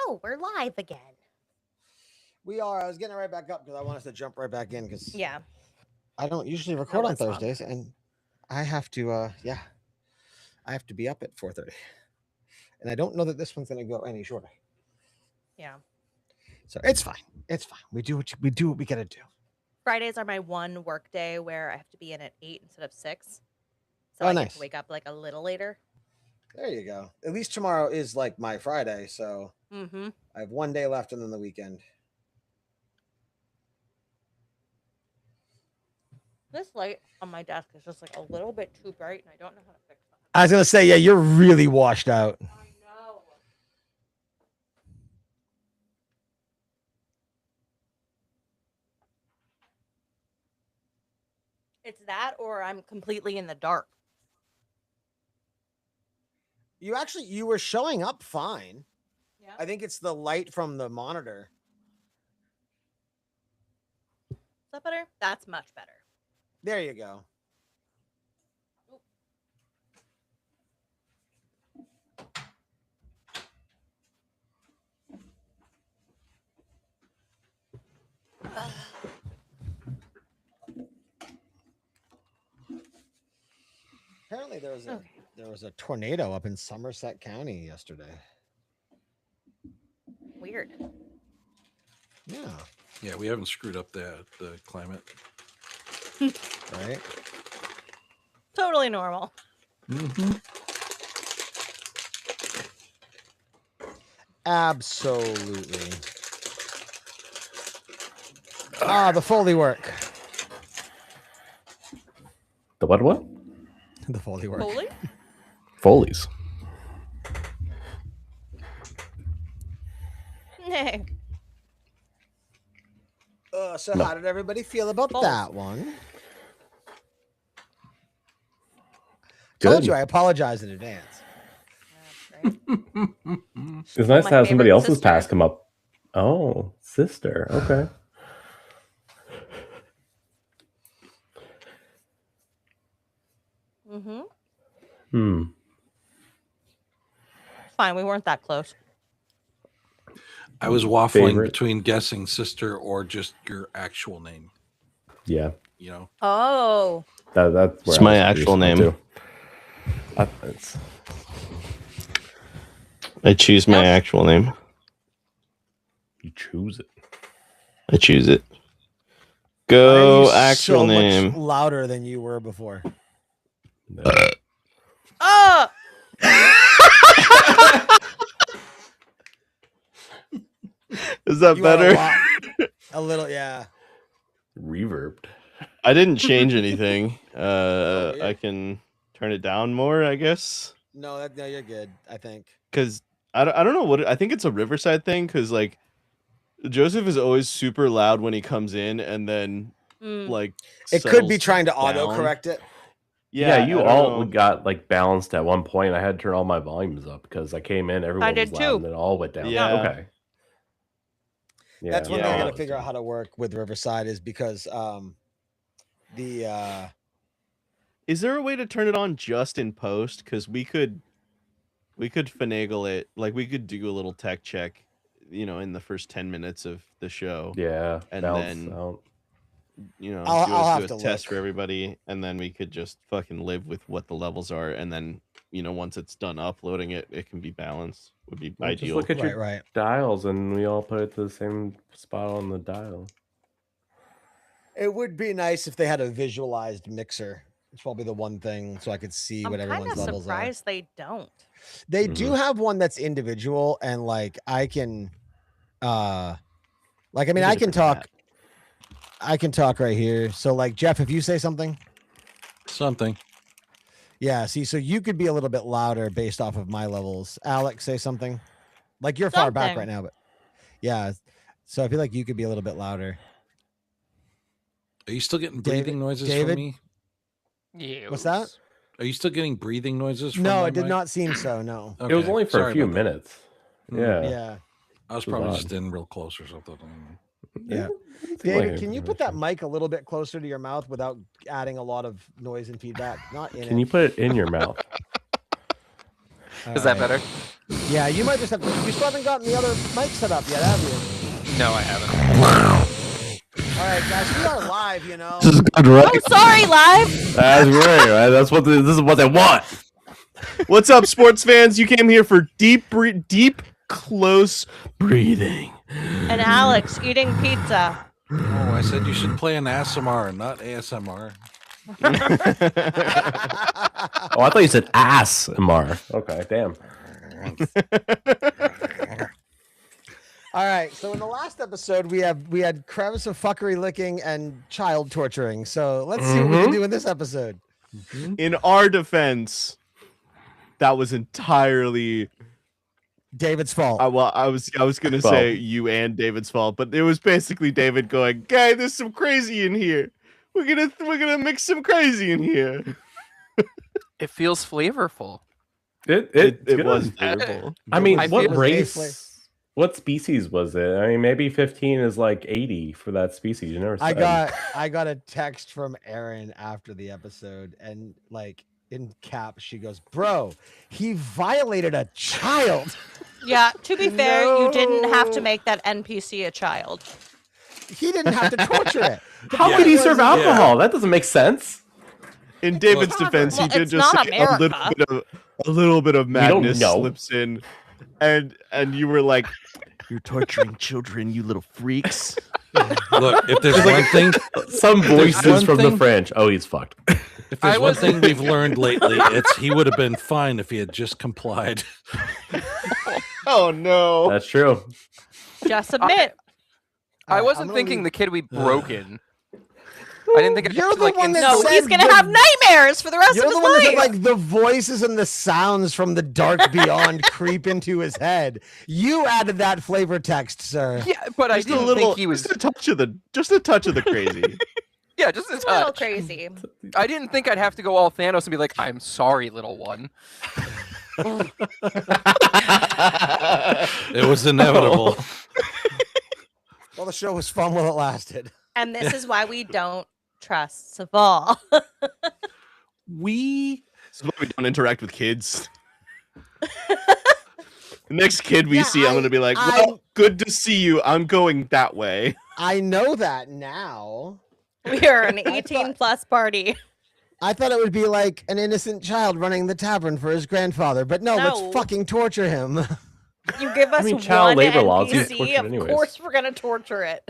Oh, we're live again. We are. I was getting it right back up because I want us to jump right back in because Yeah. I don't usually That record on was long. Thursdays, and I have to. I have to be up at 4:30, and I don't know that this one's going to go any shorter. Yeah. So it's fine. It's fine. We do what we got to do. Fridays are my one work day where I have to be in at 8 instead of 6. So Oh, I get nice. to wake up like a little later. There you go. At least tomorrow is like my Friday, so Mm-hmm. I have one day left, and then the weekend. This light on my desk is just like a little bit too bright, and I don't know how to fix that. I was gonna say, yeah, you're really washed out. I know. It's that, or I'm completely in the dark. You were showing up fine. Yeah. I think it's the light from the monitor. Is that better? That's much better. There you go. Apparently there was a tornado up in Somerset County yesterday. Weird. Yeah. Yeah, we haven't screwed up the climate. Right. Totally normal. Mm-hmm. Absolutely. The Foley work. The what? The Foley work. Foley? Foley's. Hey. So No. how did everybody feel about False. that one? Good. Told you I apologize in advance. That's right. It's nice My to have somebody favorite else's sister. task come up. Oh, sister. Okay. Mm-hmm. Hmm. Fine, we weren't that close. I was waffling Favorite? between guessing sister or just your actual name. Yeah. You know, Oh. That's where It's I my was actual curious name. about, too. It's- I choose my Nope. actual name. you choose it. I choose it. Why are Go you actual so name. much louder than you were before. Oh! Is that You are better? a little, yeah. Reverbed. I didn't change anything. weird. I can turn it down more, I guess. No, you're good. I think. Because I don't know what I think it's a Riverside thing. Because like Joseph is always super loud when he comes in, and then like It could be settles trying to down. autocorrect it. Yeah, you I don't all know. got like balanced at one point. I had to turn all my volumes up because I came in, everyone did was loud, too. and then it all went down. Yeah. Okay. Yeah, That's one thing I Yeah. got to figure out how to work with Riverside is because Is there a way to turn it on just in post? Because we could finagle it. Like we could do a little tech check, in the first 10 minutes of the show. Yeah, And balance then out. I'll have do a to test look. for everybody, and then we could just fucking live with what the levels are, and then once it's done uploading it, it can be balanced. Would be Well, just ideal. look at your Right. dials, and we all put it to the same spot on the dial. It would be nice if they had a visualized mixer. It's probably the one thing, so I could see I'm what kind everyone's of levels are. surprised they don't. They do have one that's individual, and like I can, I Get a can different talk. tab. I can talk right here. So like Jeff, if you say something, yeah. See, so you could be a little bit louder based off of my levels. Alex, say something. Like you're far back Something. right now, but yeah. So I feel like you could be a little bit louder. are you still getting David- breathing noises David? from me? Yeah. What's that? Are you still getting breathing noises from No, my it did mic? not seem so. No. It was Okay, only for sorry a few about that. minutes. Mm. Yeah. Yeah. I was It was probably odd. just in real close or something. Yeah. It's David, like- can you put that mic a little bit closer to your mouth without adding a lot of noise and feedback? Not in Can it. you put it in your mouth? Is that better? Yeah, you might just have to. You still haven't gotten the other mic set up yet, have you? No, I haven't. All right, guys, we are live. You know. This is good, right? Oh, sorry, live. That's great, right? That's what this is what they want. What's up, sports fans? You came here for deep, close breathing. And Alex eating pizza. Oh, I said you should play an ASMR, not ASMR. Oh, I thought you said ass, Mar. Okay, damn. All right, so in the last episode, we had crevice of fuckery licking and child torturing. So let's see what we can do in this episode. In our defense, that was entirely. David's fault. I was gonna say you and David's fault, but it was basically David going, "Guy, there's some crazy in here. We're gonna mix some crazy in here." It feels flavorful. It was flavorful. I mean, I what feel- race? What species was it? I mean, maybe 15 is like 80 for that species. You never said. I got a text from Erin after the episode, and like in caps, she goes, "Bro, he violated a child." Yeah, to be fair, you didn't have to No. make that NPC a child. He didn't have to torture it. How Yeah. could he serve Yeah. alcohol? That doesn't make sense. In David's not- defense, well, he did it's just not say America. a little bit of don't madness know. slips in, and you were like, "You're torturing children, you little freaks." Look, if there's one thing, Some voices one from the thing- French. Oh, he's fucked. if there's I one was- thing we've learned lately, it's he would have been fine if he had just complied. Oh no! That's true. Just admit. I I'm wasn't gonna thinking leave- the kid would be broken. I didn't think I'd You're have to, the like one that No, said he's gonna the- have nightmares for the rest You're of the his one that life. said, like the voices and the sounds from the dark beyond creep into his head. You added that flavor text, sir. Yeah, but I Just a didn't little, think he was. just a touch of the crazy. Yeah, just a a little touch. crazy. I didn't think I'd have to go all Thanos and be like, "I'm sorry, little one." It was inevitable. Well, the show was fun while it lasted. And this is why we don't trust Saval. We This is why we don't interact with kids. The next kid we Yeah, see, I'm gonna be like, I- "Well, good to see you. I'm going that way." I know that now. We are an I 18 plus party. I thought it would be like an innocent child running the tavern for his grandfather, but no, No. let's fucking torture him. You give us mean, child one labor laws get NPC, tortured of anyways. course we're gonna torture it.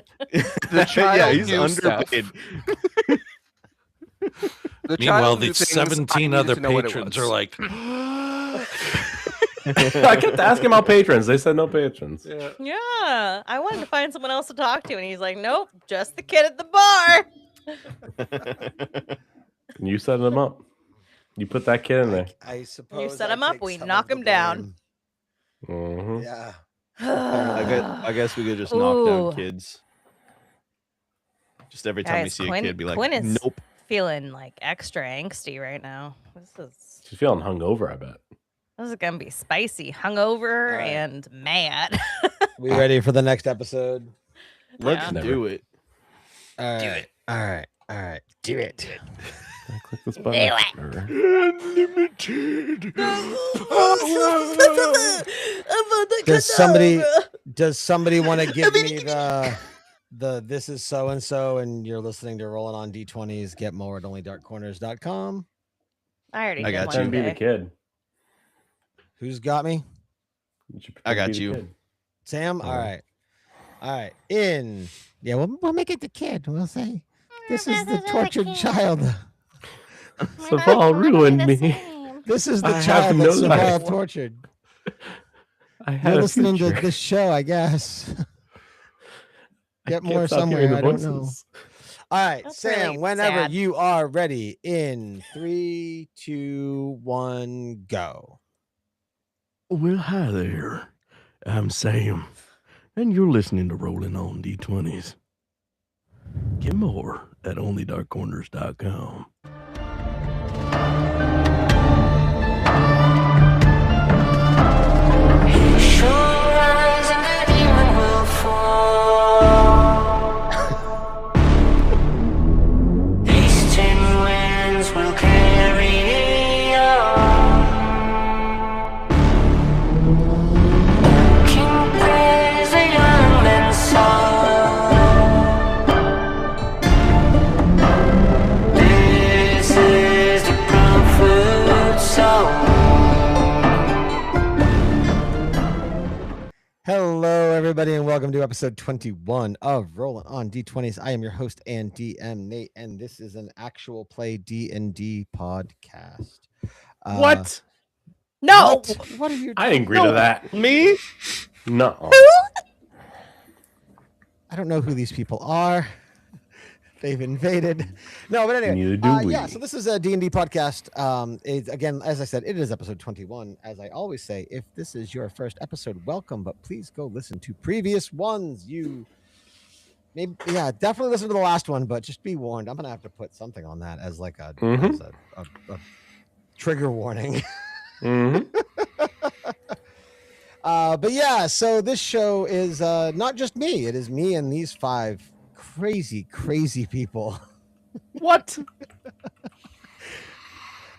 The child yeah, he's knew stuff. underpaid. The Meanwhile, child knew these things, I 17 needed other to know what it patrons was. are like, I kept asking about patrons. They said no patrons. yeah. Yeah, I wanted to find someone else to talk to, and he's like, "Nope, just the kid at the bar." And you set them up. You put that kid in there. I suppose set I him up, take we some knock of the him down. blame. Hmm. Yeah. I guess we could just knock down Ooh. kids. Just every time we Guys, see Quinn- a kid, be like, Quinn is- "Nope." Feeling like extra angsty right now. She's feeling hungover, I bet. This is gonna be spicy, hungover Alright. and mad. We ready for the next episode? Let's Never. do it. All right. All right. All right. Do it. I click this button. Unlimited. Does somebody want to give me the this is so and so, and you're listening to Rolling on D20s? Get more at onlydarkcorners.com. I already I did got one you. Pretend to be the day. kid. Who's got me? You should I pretend to got be the you. kid. Sam. All right. All right. Yeah, we'll make it the kid. We'll say this is the tortured child. Saval ruined me. This is the I have child no that's Saval life. tortured. I had You're a listening to future. this show, I guess. I Get can't more stop hearing somewhere. the I don't know. voices. All right, That's Sam, really whenever sad. you are ready, in 3, 2, 1, go. Well, hi there. I'm Sam, and you're listening to Rolling on D20s. Get more at onlydarkcorners.com. Hello, everybody, and welcome to episode 21 of Rolling on D20s. I am your host and DM, Nate, and this is an actual play D&D podcast. What? No. What are you? I didn't agree to that. Me? No. I don't know who these people are. They've invaded. No, but anyway. Neither do we. Yeah, so this is a D&D podcast. Again, as I said, it is episode 21. As I always say, if this is your first episode, welcome, but please go listen to previous ones. Definitely listen to the last one, but just be warned. I'm going to have to put something on that as like a trigger warning. But yeah, so this show is not just me. It is me and these 5 crazy people. What?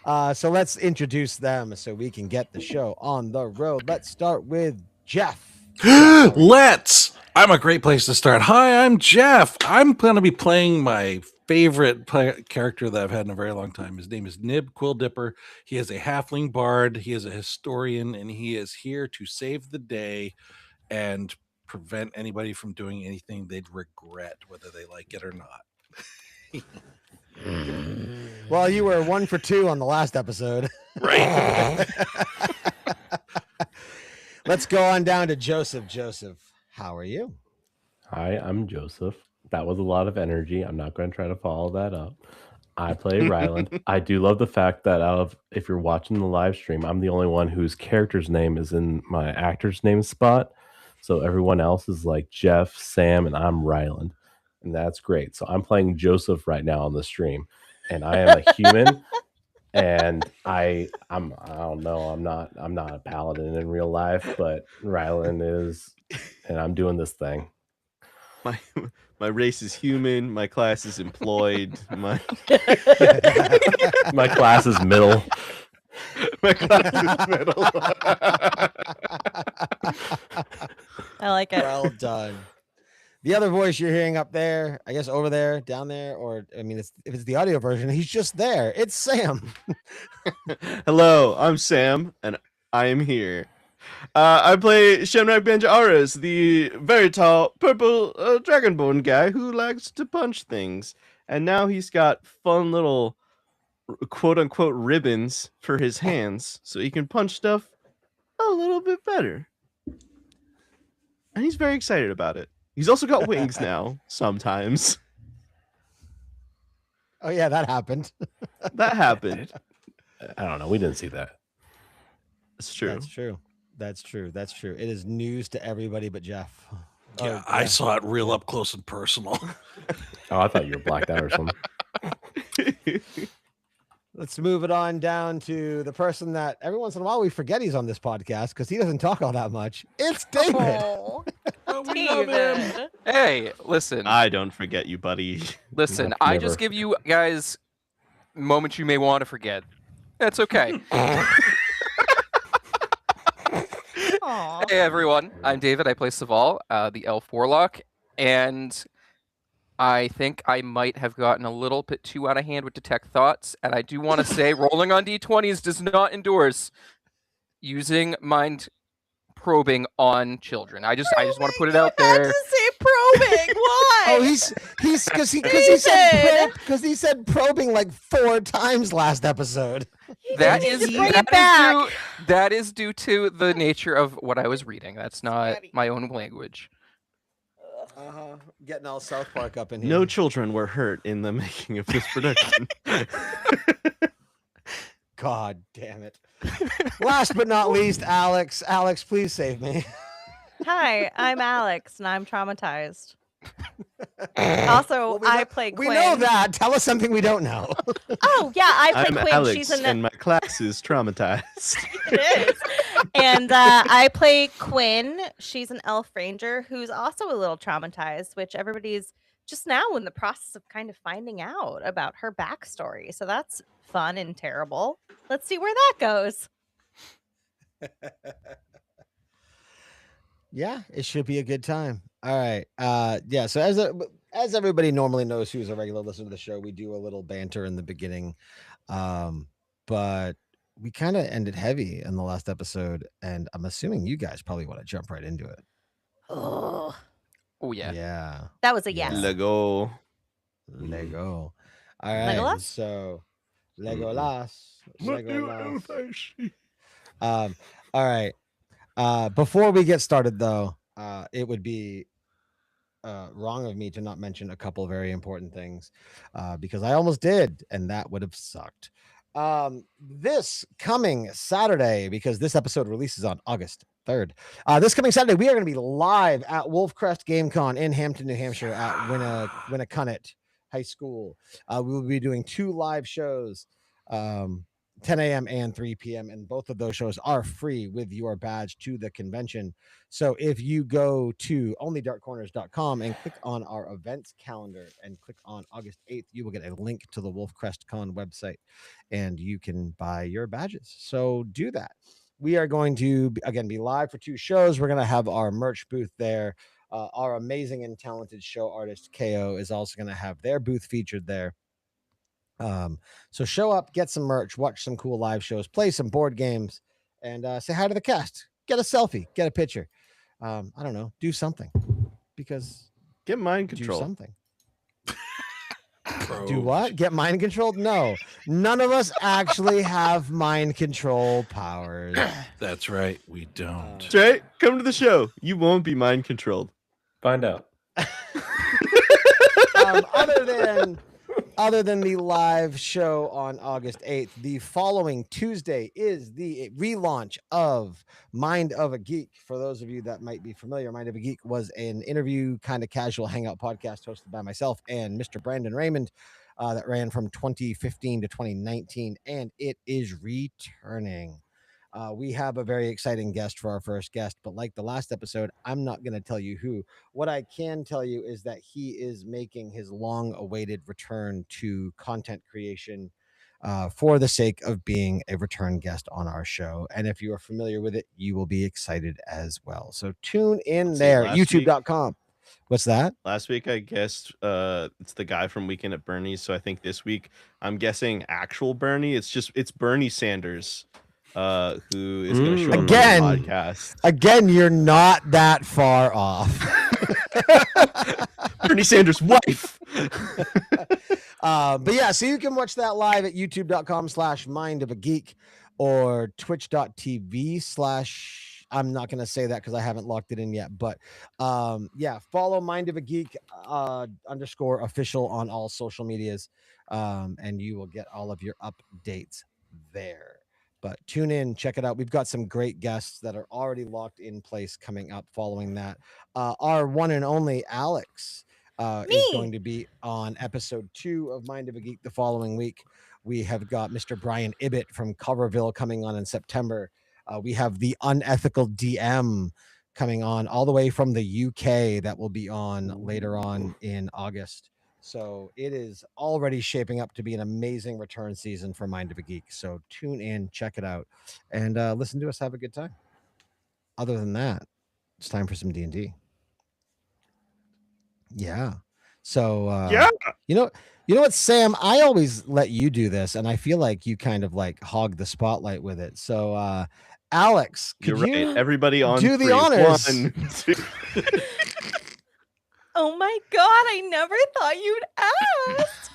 So let's introduce them so we can get the show on the road. Let's start with Jeff. Let's. I'm a great place to start. Hi, I'm Jeff. I'm going to be playing my favorite character that I've had in a very long time. His name is Nib Quilldipper. He is a halfling bard. He is a historian, and he is here to save the day and prevent anybody from doing anything they'd regret, whether they like it or not. Well, you were 1 for 2 on the last episode. Right. Let's go on down to Joseph. Joseph, how are you? Hi, I'm Joseph. That was a lot of energy. I'm not going to try to follow that up. I play Ryland. I do love the fact that if you're watching the live stream, I'm the only one whose character's name is in my actor's name spot. So everyone else is like Jeff, Sam, and I'm Ryland. And that's great. So I'm playing Joseph right now on the stream. And I am a human. And I don't know, I'm not a paladin in real life, but Ryland is, and I'm doing this thing. My race is human. My class is employed. My class is middle. my class is middle. I like it. Well done. The other voice you're hearing up there, I guess over there, down there, or I mean, if it's the audio version, he's just there. It's Sam. Hello, I'm Sam, and I am here. I play Shamrock Benjaris, the very tall purple dragonborn guy who likes to punch things. And now he's got fun little quote-unquote ribbons for his hands, so he can punch stuff a little bit better. And he's very excited about it. He's also got wings now, sometimes. Oh, yeah, that happened. That happened. I don't know. We didn't see that. It's true. That's true. It is news to everybody but Jeff. Yeah, I saw it real up close and personal. Oh, I thought you were blacked out or something. Let's move it on down to the person that every once in a while we forget he's on this podcast because he doesn't talk all that much. It's David. Oh, We love him. David. Hey, listen. I don't forget you, buddy. Listen, Never. I just give you guys moments you may want to forget. That's okay. Aw. Hey, everyone. I'm David. I play Saval, the elf warlock. And I think I might have gotten a little bit too out of hand with Detect Thoughts. And I do want to say rolling on D20s does not endorse using mind probing on children. I just want to put it out You had there. to say probing. Why? Oh, he's because he said probing like 4 times last episode. That need is to bring it back. that is due to the nature of what I was reading. That's not Daddy. my own language. Getting all South Park up in here. No children were hurt in the making of this production. God damn it. Last but not least, Alex. Alex, please save me. Hi, I'm Alex, and I'm traumatized. Also, Well, I play Quinn. We know that. Tell us something we don't know. Oh, yeah, I play I'm Quinn. Alex, She's an and my class is traumatized. It is. And I play Quinn. She's an elf ranger who's also a little traumatized, which everybody's just now in the process of kind of finding out about her backstory. So that's fun and terrible. Let's see where that goes. Yeah, it should be a good time. All right. Yeah. So as everybody normally knows who's a regular listener to the show, we do a little banter in the beginning. But we kind of ended heavy in the last episode, and I'm assuming you guys probably want to jump right into it. Oh, Oh yeah. Yeah. that was a Yeah. yes. Lego. Lego. All right. Legolas? So Legolas. What do Legolas. I see? All right. Before we get started, though, it would be wrong of me to not mention a couple very important things because I almost did, and that would have sucked. This coming Saturday, because this episode releases on August 3rd. This coming Saturday, we are going to be live at Wolfcrest GameCon in Hampton, New Hampshire at Winnicunnet High School. We will be doing 2 live shows. 10 a.m. and 3 p.m. And both of those shows are free with your badge to the convention. So if you go to onlydarkcorners.com and click on our events calendar and click on August 8th, you will get a link to the Wolfcrest Con website and you can buy your badges. So do that. We are going to, again, be live for 2 shows. We're going to have our merch booth there. Our amazing and talented show artist, KO, is also going to have their booth featured there. So show up, get some merch, watch some cool live shows, play some board games, and say hi to the cast. Get a selfie, get a picture. I don't know, do something because Get mind do control. something. Do what? Get mind controlled? No, none of us actually have mind control powers. That's right. We don't. Trey, come to the show. You won't be mind controlled. Find out. Other than the live show on August 8th, the following Tuesday is the relaunch of Mind of a Geek. For those of you that might be familiar, Mind of a Geek was an interview, kind of casual hangout podcast hosted by myself and Mr. Brandon Raymond that ran from 2015 to 2019, and it is returning. We have a very exciting guest for our first guest, but like the last episode, I'm not going to tell you who. What I can tell you is that he is making his long-awaited return to content creation for the sake of being a return guest on our show. And if you are familiar with it, you will be excited as well. So tune in there, youtube.com. What's that? Last week, I guessed it's the guy from Weekend at Bernie's. So I think this week, I'm guessing actual Bernie. It's Bernie Sanders. Who is going to show up Again. on the podcast. Again, you're not that far off. Bernie Sanders' wife. But yeah, so you can watch that live at youtube.com/mindofageek or twitch.tv/ I'm not going to say that because I haven't locked it in yet, but yeah, follow Mind of a Geek _official on all social medias, and you will get all of your updates there. But tune in, check it out. We've got some great guests that are already locked in place coming up following that. Our one and only Alex is going to be on episode 2 of Mind of a Geek the following week. We have got Mr. Brian Ibbett from Coverville coming on in September. We have the Unethical DM coming on all the way from the UK that will be on later on in August. So it is already shaping up to be an amazing return season for Mind of a Geek. So tune in, check it out, and listen to us have a good time. Other than that, it's time for some D&D. Yeah. So Yeah. you know what, Sam? I always let you do this, and I feel like you kind of like hog the spotlight with it. So Alex, could You're you right. Everybody on do the three. honors? 1, 2. Oh my god, I never thought you'd ask.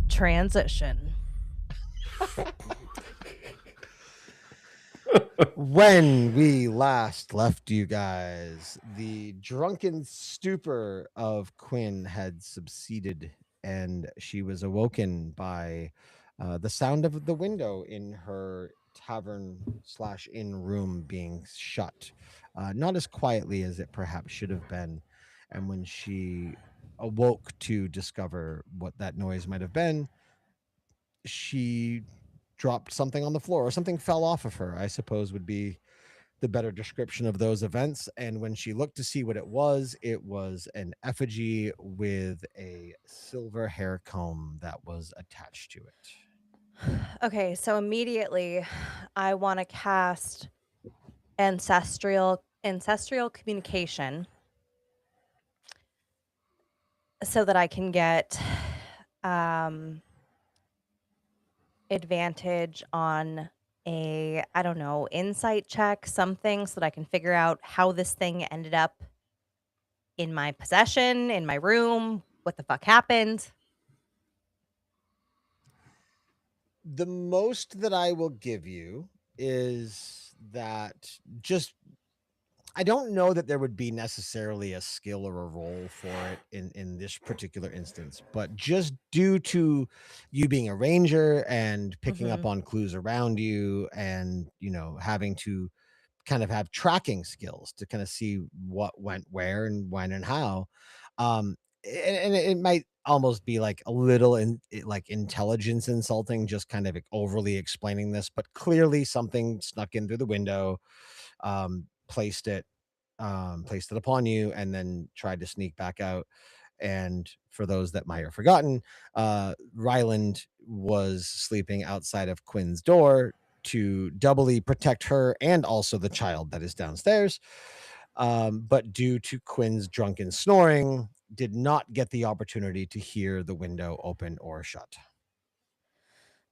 Transition. When we last left you guys, the drunken stupor of Quinn had subsided, and she was awoken by the sound of the window in her tavern/inn room being shut, not as quietly as it perhaps should have been. And when she awoke to discover what that noise might have been, she dropped something on the floor, or something fell off of her, I suppose would be the better description of those events. And when she looked to see what it was an effigy with a silver hair comb that was attached to it. Okay, so immediately I want to cast ancestral communication so that I can get advantage on I don't know, insight check, something so that I can figure out how this thing ended up in my possession, in my room, what the fuck happened? The most that I will give you is that just I don't know that there would be necessarily a skill or a role for it in this particular instance, but just due to you being a ranger and picking up on clues around you and, having to kind of have tracking skills to kind of see what went where and when and how, and it might almost be like a little like intelligence insulting, just kind of overly explaining this, but clearly something snuck in through the window, um, placed it placed it upon you, and then tried to sneak back out. And for those that might have forgotten, Ryland was sleeping outside of Quinn's door to doubly protect her and also the child that is downstairs. But due to Quinn's drunken snoring, did not get the opportunity to hear the window open or shut.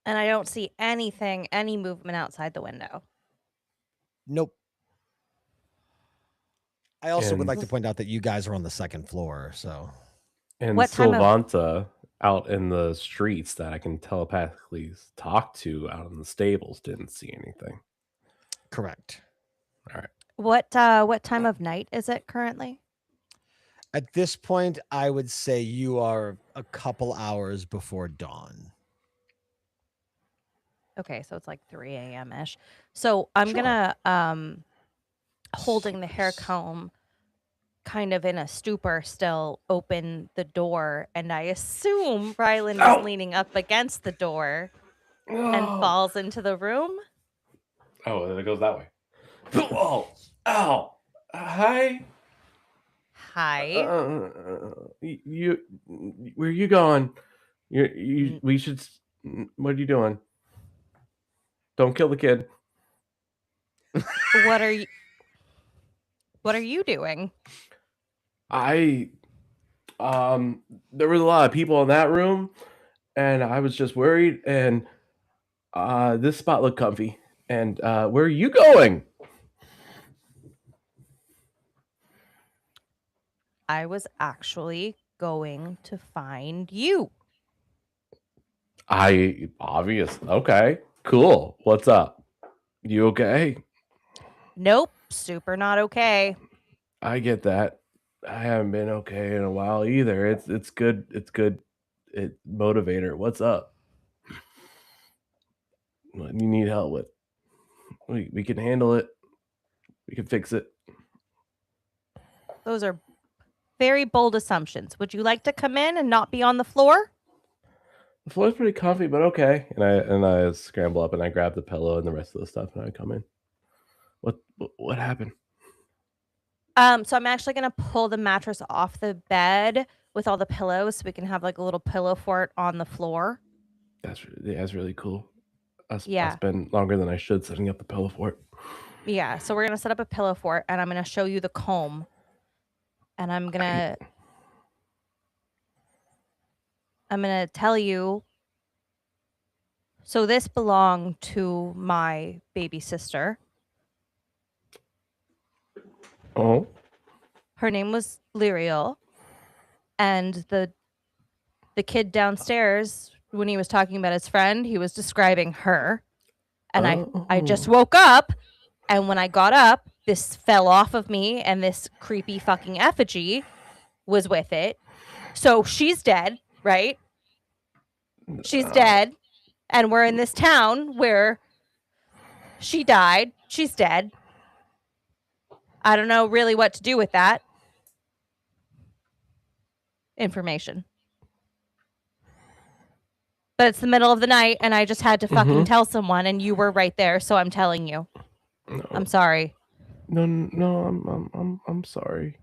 And I don't see anything, any movement outside the window. Nope. I also would And- like to point out that you guys are on the second floor, so And What time of- Sylvanta out in the streets that I can telepathically talk to out in the stables didn't see anything. correct. What time of night is it currently? At this point, I would say you are a couple hours before dawn. Okay, so it's like 3 a.m. ish. So I'm Sure. gonna holding the hair comb kind of in a stupor still open the door, and I assume Ryland is leaning up against the door and falls into the room. Oh, then it goes that way. Oh, ow. Hi. Hi. You, where are you going? We should. What are you doing? Don't kill the kid. What are you doing? There was a lot of people in that room, and I was just worried. And this spot looked comfy. And where are you going? I was actually going to find you. Okay, cool. What's up? You okay? Nope, super not okay. I get that. I haven't been okay in a while either. It's good. It motivator. What's up? What do you need help with? We can handle it. We can fix it. Those are very bold assumptions. Would you like to come in and not be on the floor? The floor's pretty comfy, but okay. And I scramble up and I grab the pillow and the rest of the stuff and I come in. What happened? So I'm actually gonna pull the mattress off the bed with all the pillows so we can have like a little pillow fort on the floor. That's really cool. I Yeah. spent longer than I should setting up the pillow fort. Yeah, so we're gonna set up a pillow fort and I'm gonna show you the comb. And I'm gonna tell you. So this belonged to my baby sister. Oh. Her name was Lyriel. And the kid downstairs, when he was talking about his friend, he was describing her. And I just woke up, and when I got up, this fell off of me, and this creepy fucking effigy was with it. So she's dead, right? She's dead. And we're in this town where she died. She's dead. I don't know really what to do with that information. But it's the middle of the night, and I just had to fucking tell someone, and you were right there, so I'm telling you. No. I'm sorry. No, I'm sorry.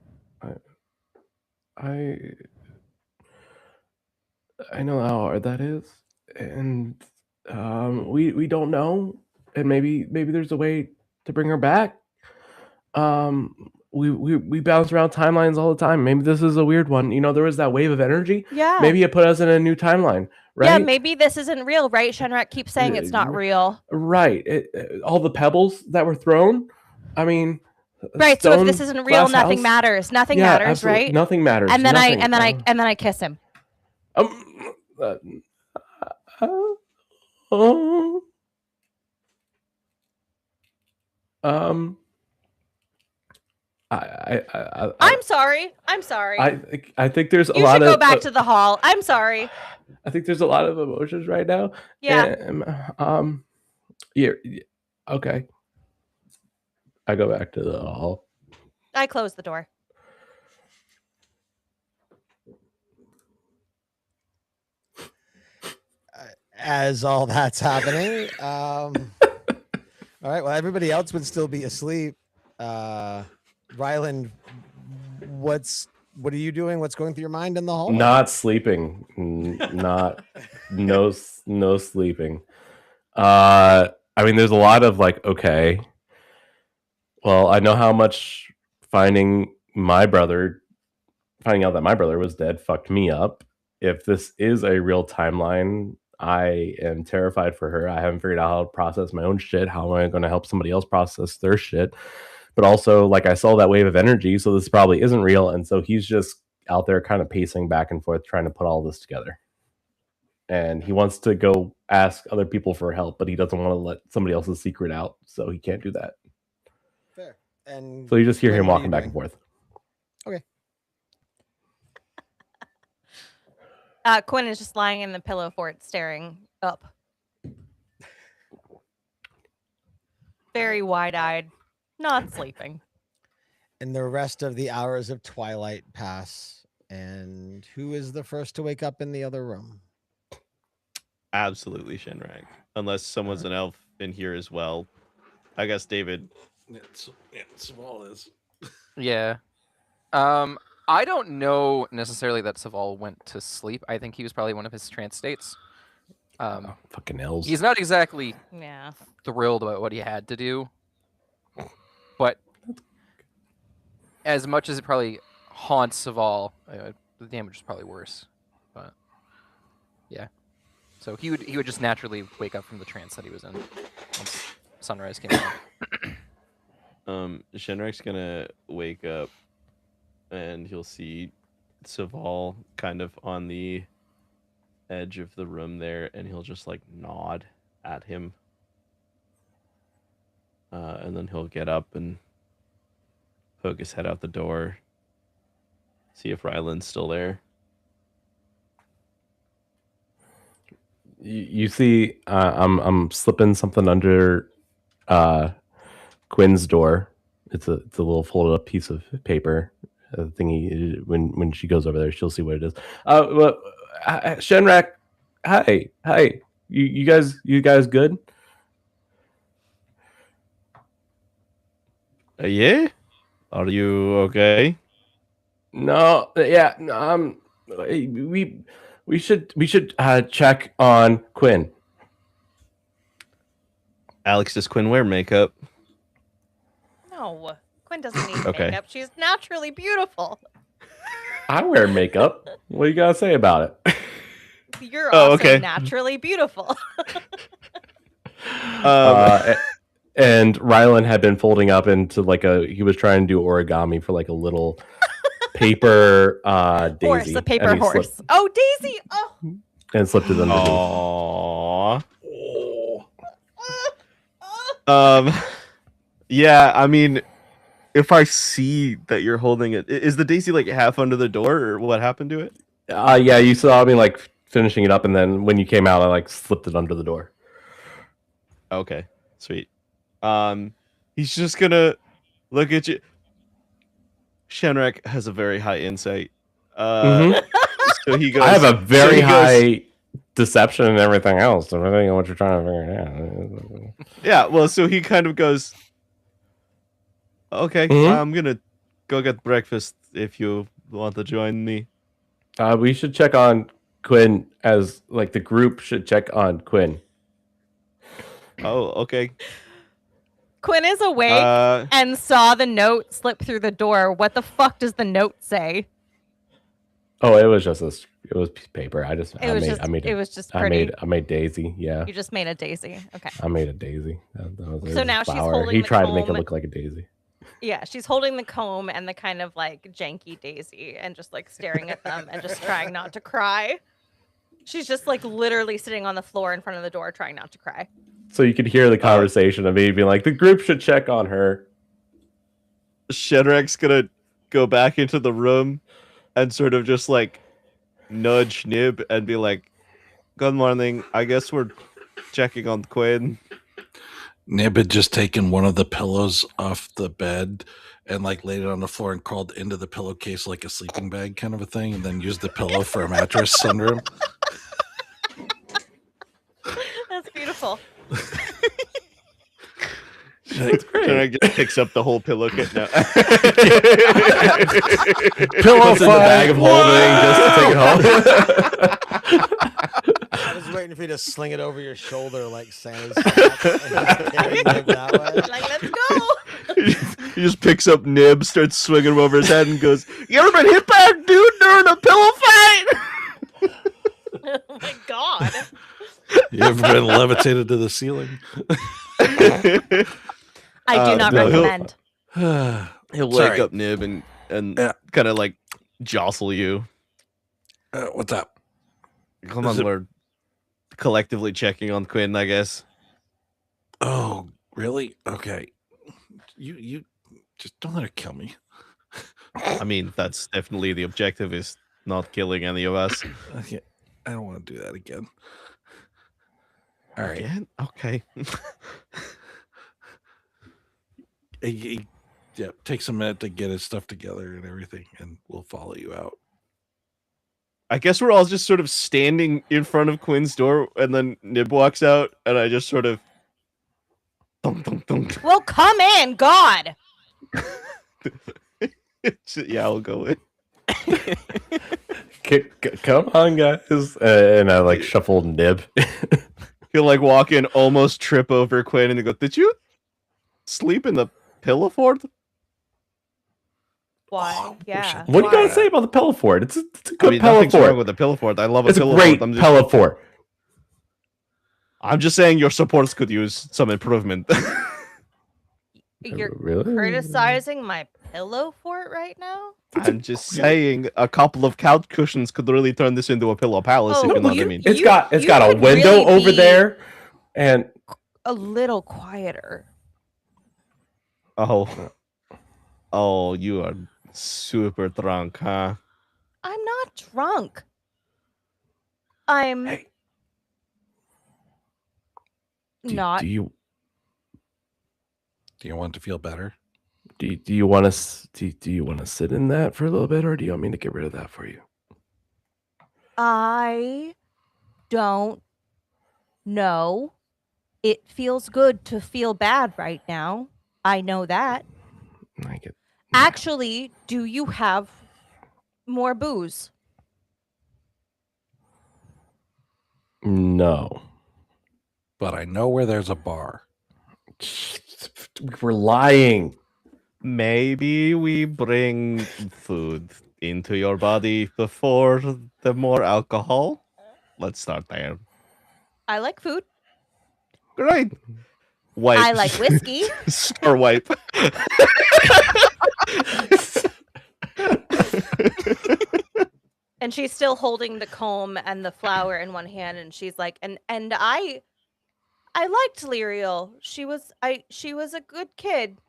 I know how hard that is, and we don't know, and maybe there's a way to bring her back. we bounce around timelines all the time. Maybe this is a weird one. You know, there was that wave of energy. Yeah. Maybe it put us in a new timeline, right? Yeah, maybe this isn't real, right? Shenrak keeps saying it's not real. Right. All the pebbles that were thrown. I mean, Right. So if this stone, isn't real, glass nothing house. matters. Nothing Yeah, matters, absolutely. right? Nothing matters. And then Nothing. and then I kiss him. I'm sorry. I'm sorry. I think there's a you lot should of go back to the hall. I'm sorry. I think there's a lot of emotions right now. Yeah. And, yeah. Okay. I go back to the hall. I close the door. As all that's happening, all right. Well, everybody else would still be asleep. Ryland, what are you doing? What's going through your mind in the hall? Not sleeping. No sleeping. I mean, there's a lot of like, okay, well, I know how much finding out that my brother was dead fucked me up. If this is a real timeline, I am terrified for her. I haven't figured out how to process my own shit. How am I going to help somebody else process their shit? But also, like, I saw that wave of energy, so this probably isn't real. And so he's just out there kind of pacing back and forth, trying to put all this together. And he wants to go ask other people for help, but he doesn't want to let somebody else's secret out, so he can't do that. Fair. And so you just hear Quinn, him what are walking you back doing? and forth. Okay. Quinn is just lying in the pillow fort, staring up. Very wide-eyed, not sleeping. And the rest of the hours of twilight pass. And who is the first to wake up in the other room? Absolutely Shenrak. Unless someone's an elf in here as well. I guess David. Saval is. Yeah. I don't know necessarily that Saval went to sleep. I think he was probably one of his trance states. Fucking elves. He's not exactly Yeah. thrilled about what he had to do, but as much as it probably haunts Saval, the damage is probably worse. But yeah, so he would just naturally wake up from the trance that he was in once sunrise came out. Shenrak's gonna wake up and he'll see Saval kind of on the edge of the room there, and he'll just like nod at him. And then he'll get up and poke his head out the door, see if Ryland's still there. You see, I'm slipping something under Quinn's door. It's a little folded up piece of paper. Thingy. When she goes over there, she'll see what it is. Shenrak, hi. You guys good? Yeah? Are you okay? No, yeah. We should check on Quinn. Alex, does Quinn wear makeup? No, Quinn doesn't need Okay. makeup. She's naturally beautiful. I wear makeup. What do you gotta say about it? You're Oh, also okay. naturally beautiful. And Ryland had been folding up into he was trying to do origami for like a little paper daisy. Horse, a paper and he horse. slipped- Oh, Daisy! Oh, and slipped it under. Aww. Yeah, I mean, if I see that you're holding it, is the daisy like half under the door, or what happened to it? Yeah, you saw me like finishing it up, and then when you came out, I like slipped it under the door. Okay, sweet. He's just gonna look at you. Shenrak has a very high insight. So he goes. I have a very he goes- high deception and everything else. Depending on what you're trying to figure out. Yeah, well, so he kind of goes, okay, I'm gonna go get breakfast if you want to join me. We should check on Quinn as like the group should check on Quinn. Oh, okay. Quinn is awake and saw the note slip through the door. What the fuck does the note say? Oh, it was just it was paper. I made Daisy. Yeah, You just made a daisy. Okay. I made a daisy. That was So a now she's flower. holding He the tried to make it comb. look like a daisy. Yeah, she's holding the comb and the kind of like janky daisy and just like staring at them and just trying not to cry. She's just like literally sitting on the floor in front of the door trying not to cry. So you could hear the conversation of me being like, the group should check on her. Shedrak's gonna go back into the room and sort of just like nudge Nib and be like, "Good morning. I guess we're checking on Quinn." Nib had just taken one of the pillows off the bed and like laid it on the floor and crawled into the pillowcase like a sleeping bag kind of a thing, and then used the pillow for a mattress under him. That's beautiful. Shedrak just picks up the whole pillow kit now. Pillow Puts in the bag of holding just to take it home. I was waiting for you to sling it over your shoulder like Santa's sack and just carry Nib that way. Like, let's go. He just picks up Nib, starts swinging him over his head, and goes, "You ever been hit by a dude during a pillow fight?" Oh my god. You ever been levitated to the ceiling? I do not no, he'll- recommend. He'll Sorry. wake up Nib and Yeah. kind of like jostle you. What's up? Come Is on, it- we're collectively checking on Quinn, I guess. Oh, really? Okay. You just don't let her kill me. I mean, that's definitely the objective, is not killing any of us. Okay. I don't want to do that again. All right. Again? Okay. Yeah, takes a minute to get his stuff together and everything, and we'll follow you out. I guess we're all just sort of standing in front of Quinn's door, and then Nib walks out, and I just sort of thunk, thunk, thunk. Well, come in, God. Yeah, I'll go in. Come on, guys. And I like shuffled Nib. He'll like walk in, almost trip over Quinn, and he go, "Did you sleep in the pillow fort?" Why? Yeah. What are you gonna why? say about the pillow fort? It's a I good mean, pillow nothing's wrong fort. with the pillow fort. I love a It's a pillow great fort. pillow fort. I'm just saying your supports could use some improvement. You're Really? criticizing my pillow fort right now? I'm just saying a couple of couch cushions could really turn this into a pillow palace, Oh, if you know what I you- mean. It's You- got you a could window really over be- there, and A little quieter. Oh, you are super drunk, huh? I'm not drunk. I'm Hey. not. Do you Do you want to feel better? do you want to do you want to sit in that for a little bit, or do you want me to get rid of that for you? I don't know. It feels good to feel bad right now. I know that. I get. Actually, do you have more booze? No. But I know where there's a bar. We're lying. Maybe we bring food into your body before the more alcohol. Let's start there. I like food. Great. Wipe. I like whiskey. Star wipe. And she's still holding the comb and the flower in one hand, and she's like, and I liked Lyriel. She was a good kid.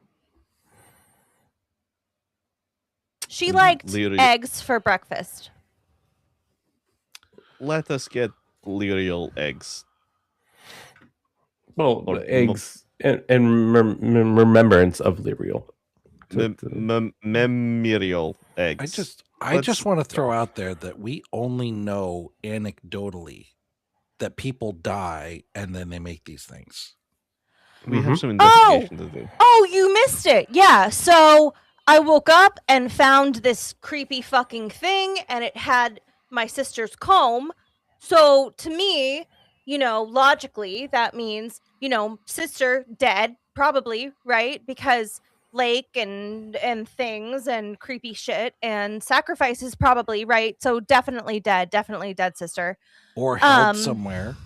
She liked Lyriel. eggs for breakfast. Let us get Lyriel eggs. Well, Or the eggs and remembrance of Lyriel. Memorial eggs. I just want to throw out there that we only know anecdotally that people die and then they make these things. We have some Oh! investigation to do. Oh, you missed it. Yeah. So I woke up and found this creepy fucking thing, and it had my sister's comb. So to me, logically, that means, sister dead, probably, right? Because lake and things and creepy shit and sacrifices probably, right? So definitely dead, sister. Or held Um, somewhere.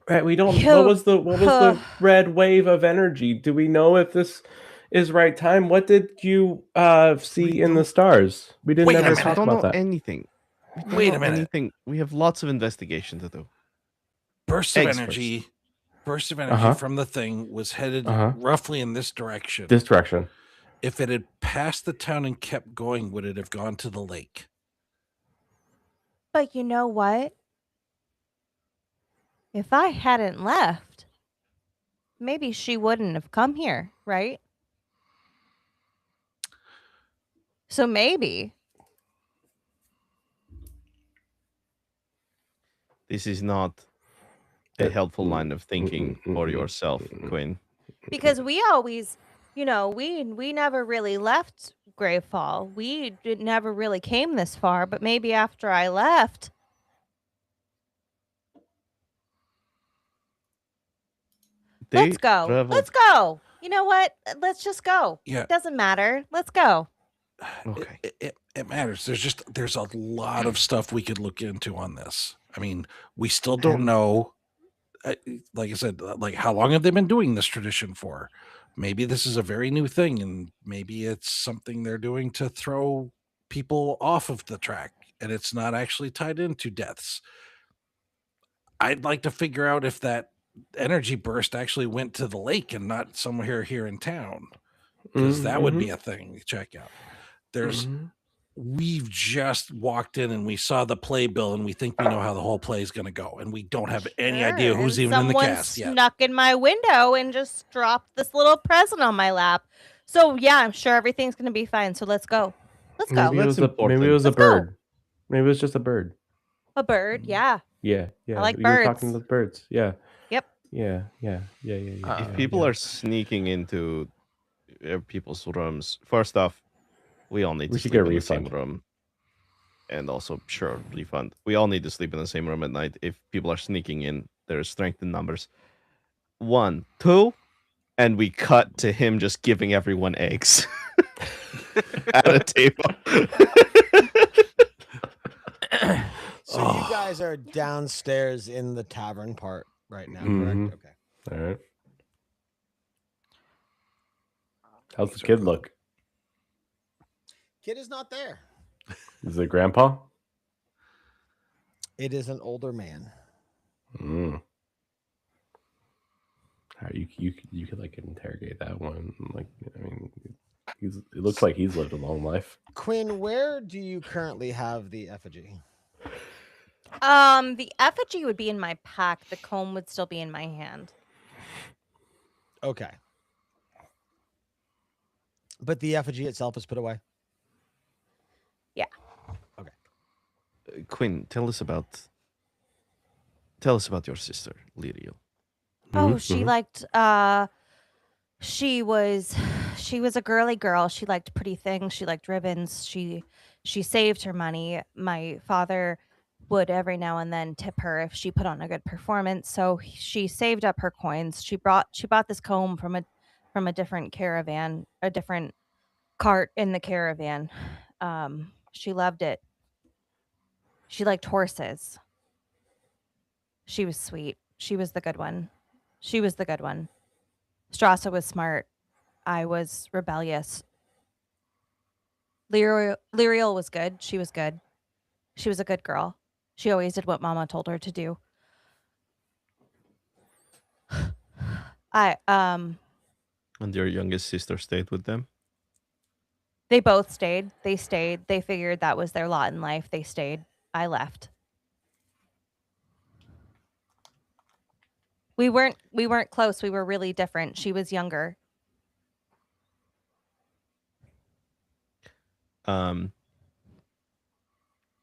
Right, we don't. He'll- What was the red wave of energy? Do we know if this is right time? What did you see We in the don't- stars? We didn't Wait a ever minute. I talk don't know about that. anything. We don't Wait know a minute. Anything. We have lots of investigation to do. Burst of Eggs energy. Burst of energy Uh-huh. from the thing was headed Uh-huh. roughly in this direction. This direction. If it had passed the town and kept going, would it have gone to the lake? But you know what? If I hadn't left, maybe she wouldn't have come here, right? So maybe. This is not a helpful line of thinking for yourself, Quinn. Because we always, we never really left Gravefall. We never really came this far, but maybe after I left. Let's go. traveled- Let's go. You know what? Let's just go. Yeah. It doesn't matter. Let's go. Okay. It matters. There's a lot of stuff we could look into on this. I mean, we still don't know. Like I said, like how long have they been doing this tradition for? Maybe this is a very new thing, and maybe it's something they're doing to throw people off of the track, and it's not actually tied into deaths. I'd like to figure out if that energy burst actually went to the lake and not somewhere here in town, because that would be a thing to check out. We've just walked in and we saw the playbill and we think we know how the whole play is going to go, and we don't have any idea Sure, who's and even in the someone cast yet. snuck in my window and just dropped this little present on my lap. So yeah, I'm sure everything's gonna be fine. So let's go. Let's go. Maybe it That's was maybe it was a Let's go. bird. Maybe it was just a bird. A bird, yeah. Yeah. like You were talking birds. to the birds. Yeah. Yep. Yeah. If people are sneaking into people's rooms, first off, we all need We to should sleep get a in the same refund. room. And also, sure, refund. We all need to sleep in the same room at night. If people are sneaking in, there's strength in numbers. 1, 2, and we cut to him just giving everyone eggs at a table. So you guys are downstairs in the tavern part right now, Mhm. correct? Okay. All right. How's the kid look? Kid is not there. Is it grandpa? It is an older man. Mm. How you could like interrogate that one. Like, I mean, it looks like he's lived a long life. Quinn, where do you currently have the effigy? The effigy would be in my pack. The comb would still be in my hand. Okay. But the effigy itself is put away? Quinn, tell us about your sister, Lyriel. Oh, Mhm, she mhm. liked she was a girly girl. She liked pretty things. She liked ribbons. She saved her money. My father would every now and then tip her if she put on a good performance. So she saved up her coins. She bought this comb from a different caravan, a different cart in the caravan. She loved it. She liked horses. She was sweet. She was the good one. Strassa was smart. I was rebellious. Lyriel was good. She was good. She was a good girl. She always did what Mama told her to do. And your youngest sister stayed with them? They both stayed. They stayed. They figured that was their lot in life. They stayed. I left. We weren't close. We were really different. She was younger.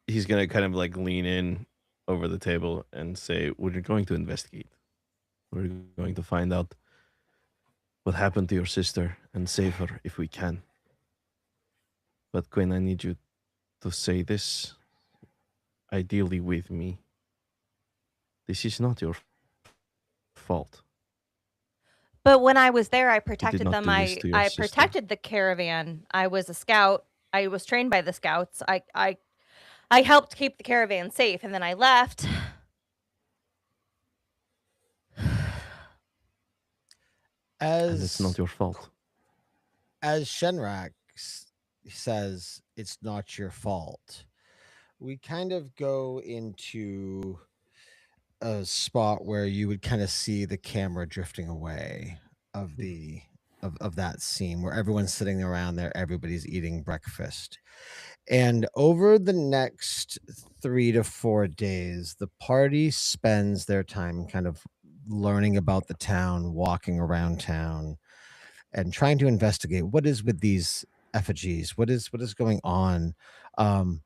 He's gonna kind of like lean in over the table and say, "We're going to investigate. We're going to find out what happened to your sister and save her if we can. But Quinn, I need you to say this, ideally with me. This is not your fault. But when I was there, I You did protected not them. do this to your I sister. protected the caravan. I was a scout. I was trained by the scouts. I helped keep the caravan safe, and then I left. And it's not As your fault. Shenrak says, it's not your fault. We kind of go into a spot where you would kind of see the camera drifting away of the of that scene where everyone's sitting around there, everybody's eating breakfast. And over the next 3 to 4 days, the party spends their time kind of learning about the town, walking around town, and trying to investigate what is with these effigies, what is going on,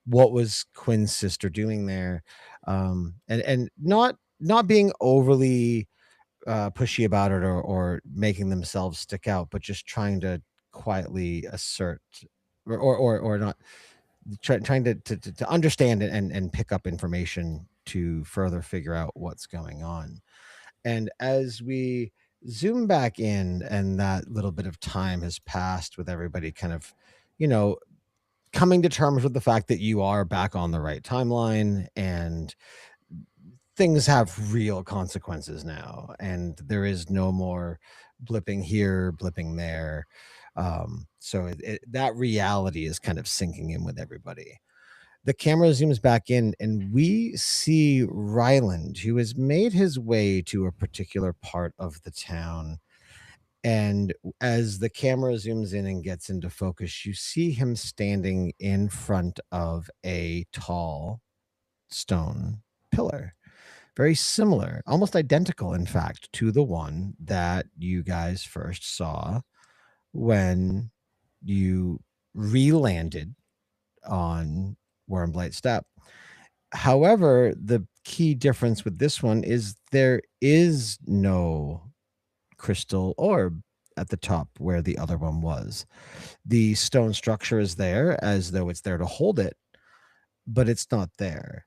what was Quinn's sister doing there, and not being overly pushy about it, or making themselves stick out, but just trying to quietly assert, or not trying to understand it, and pick up information to further figure out what's going on. And as we zoom back in, and that little bit of time has passed with everybody kind of, coming to terms with the fact that you are back on the right timeline, and things have real consequences now, and there is no more blipping here, blipping there. So that reality is kind of sinking in with everybody. The camera zooms back in, and we see Ryland, who has made his way to a particular part of the town. And as the camera zooms in and gets into focus, you see him standing in front of a tall stone pillar. Very similar, almost identical, in fact, to the one that you guys first saw when you re-landed on Wormblight Steppe. However, the key difference with this one is there is no crystal orb at the top where the other one was. The stone structure is there as though it's there to hold it, but it's not there.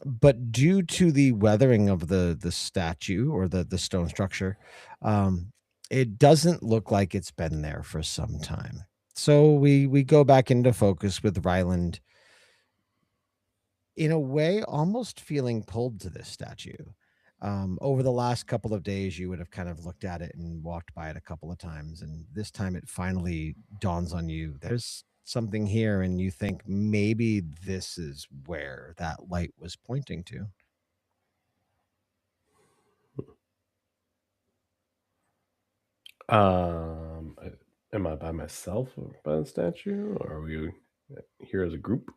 But due to the weathering of the statue, or the stone structure, it doesn't look like it's been there for some time. So we go back into focus with Ryland, in a way, almost feeling pulled to this statue. Over the last couple of days, you would have kind of looked at it and walked by it a couple of times, and this time it finally dawns on you, there's something here, and you think maybe this is where that light was pointing to. Am I by myself by the statue, or are we here as a group?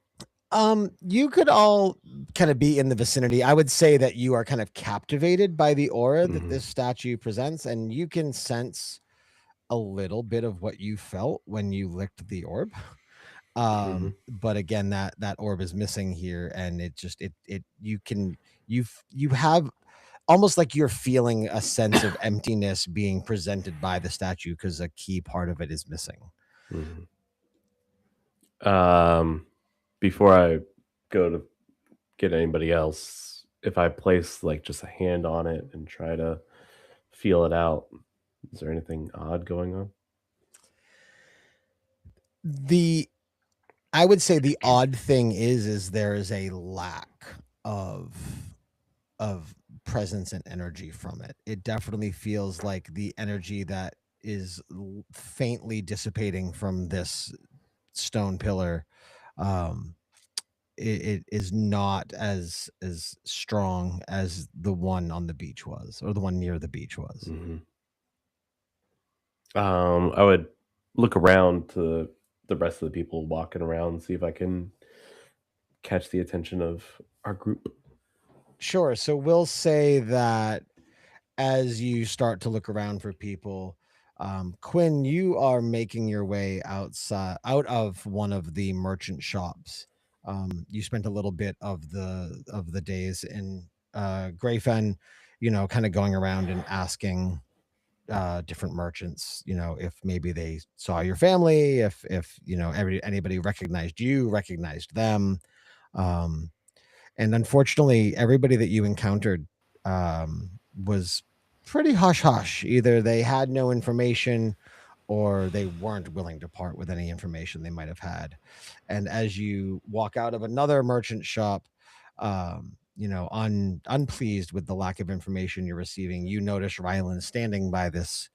You could all kind of be in the vicinity. I would say that you are kind of captivated by the aura that this statue presents, and you can sense a little bit of what you felt when you licked the orb. But again, that orb is missing here, and you have almost like you're feeling a sense of emptiness being presented by the statue, because a key part of it is missing. Before I go to get anybody else, if I place like just a hand on it and try to feel it out, is there anything odd going on? I would say the odd thing is there is a lack of presence and energy from it. It definitely feels like the energy that is faintly dissipating from this stone pillar, it is not as strong as the one on the beach was, or the one near the beach was. I would look around to the rest of the people walking around, see if I can catch the attention of our group. Sure. So we'll say that as you start to look around for people, Quinn, you are making your way out of one of the merchant shops. You spent a little bit of the days in Greyfen, kind of going around and asking different merchants, if maybe they saw your family, if anybody recognized them. And unfortunately, everybody that you encountered was pretty hush hush. Either they had no information or they weren't willing to part with any information they might have had. And as you walk out of another merchant shop, unpleased with the lack of information you're receiving, you notice Rylan standing by this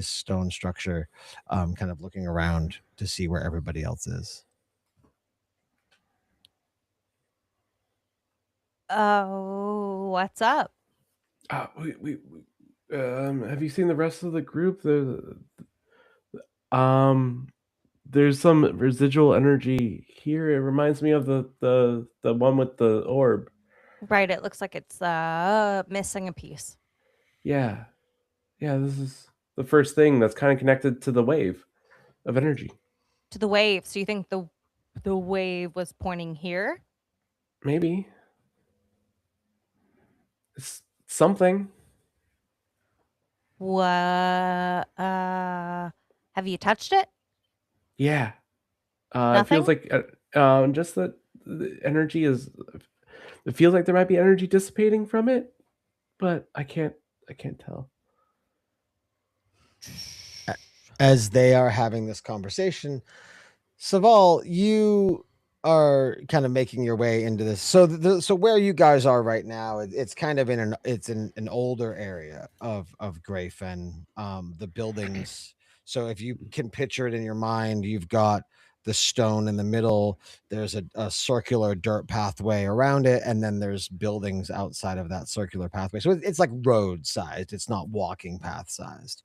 stone structure, kind of looking around to see where everybody else is. Oh, what's up? Have you seen the rest of the group? There's some residual energy here. It reminds me of the one with the orb. Right, it looks like it's missing a piece. Yeah, this is the first thing that's kind of connected to the wave of energy. To the wave. So you think the wave was pointing here? Maybe it's something. What? Have you touched it? Yeah, it feels like just that the energy is. It feels like there might be energy dissipating from it, but I can't tell. As they are having this conversation, Saval, you are kind of making your way into this. So where you guys are right now, it's kind of in an older area of Greyfen. The buildings. So if you can picture it in your mind, you've got the stone in the middle. There's a circular dirt pathway around it, and then there's buildings outside of that circular pathway. So it's like road sized. It's not walking path sized.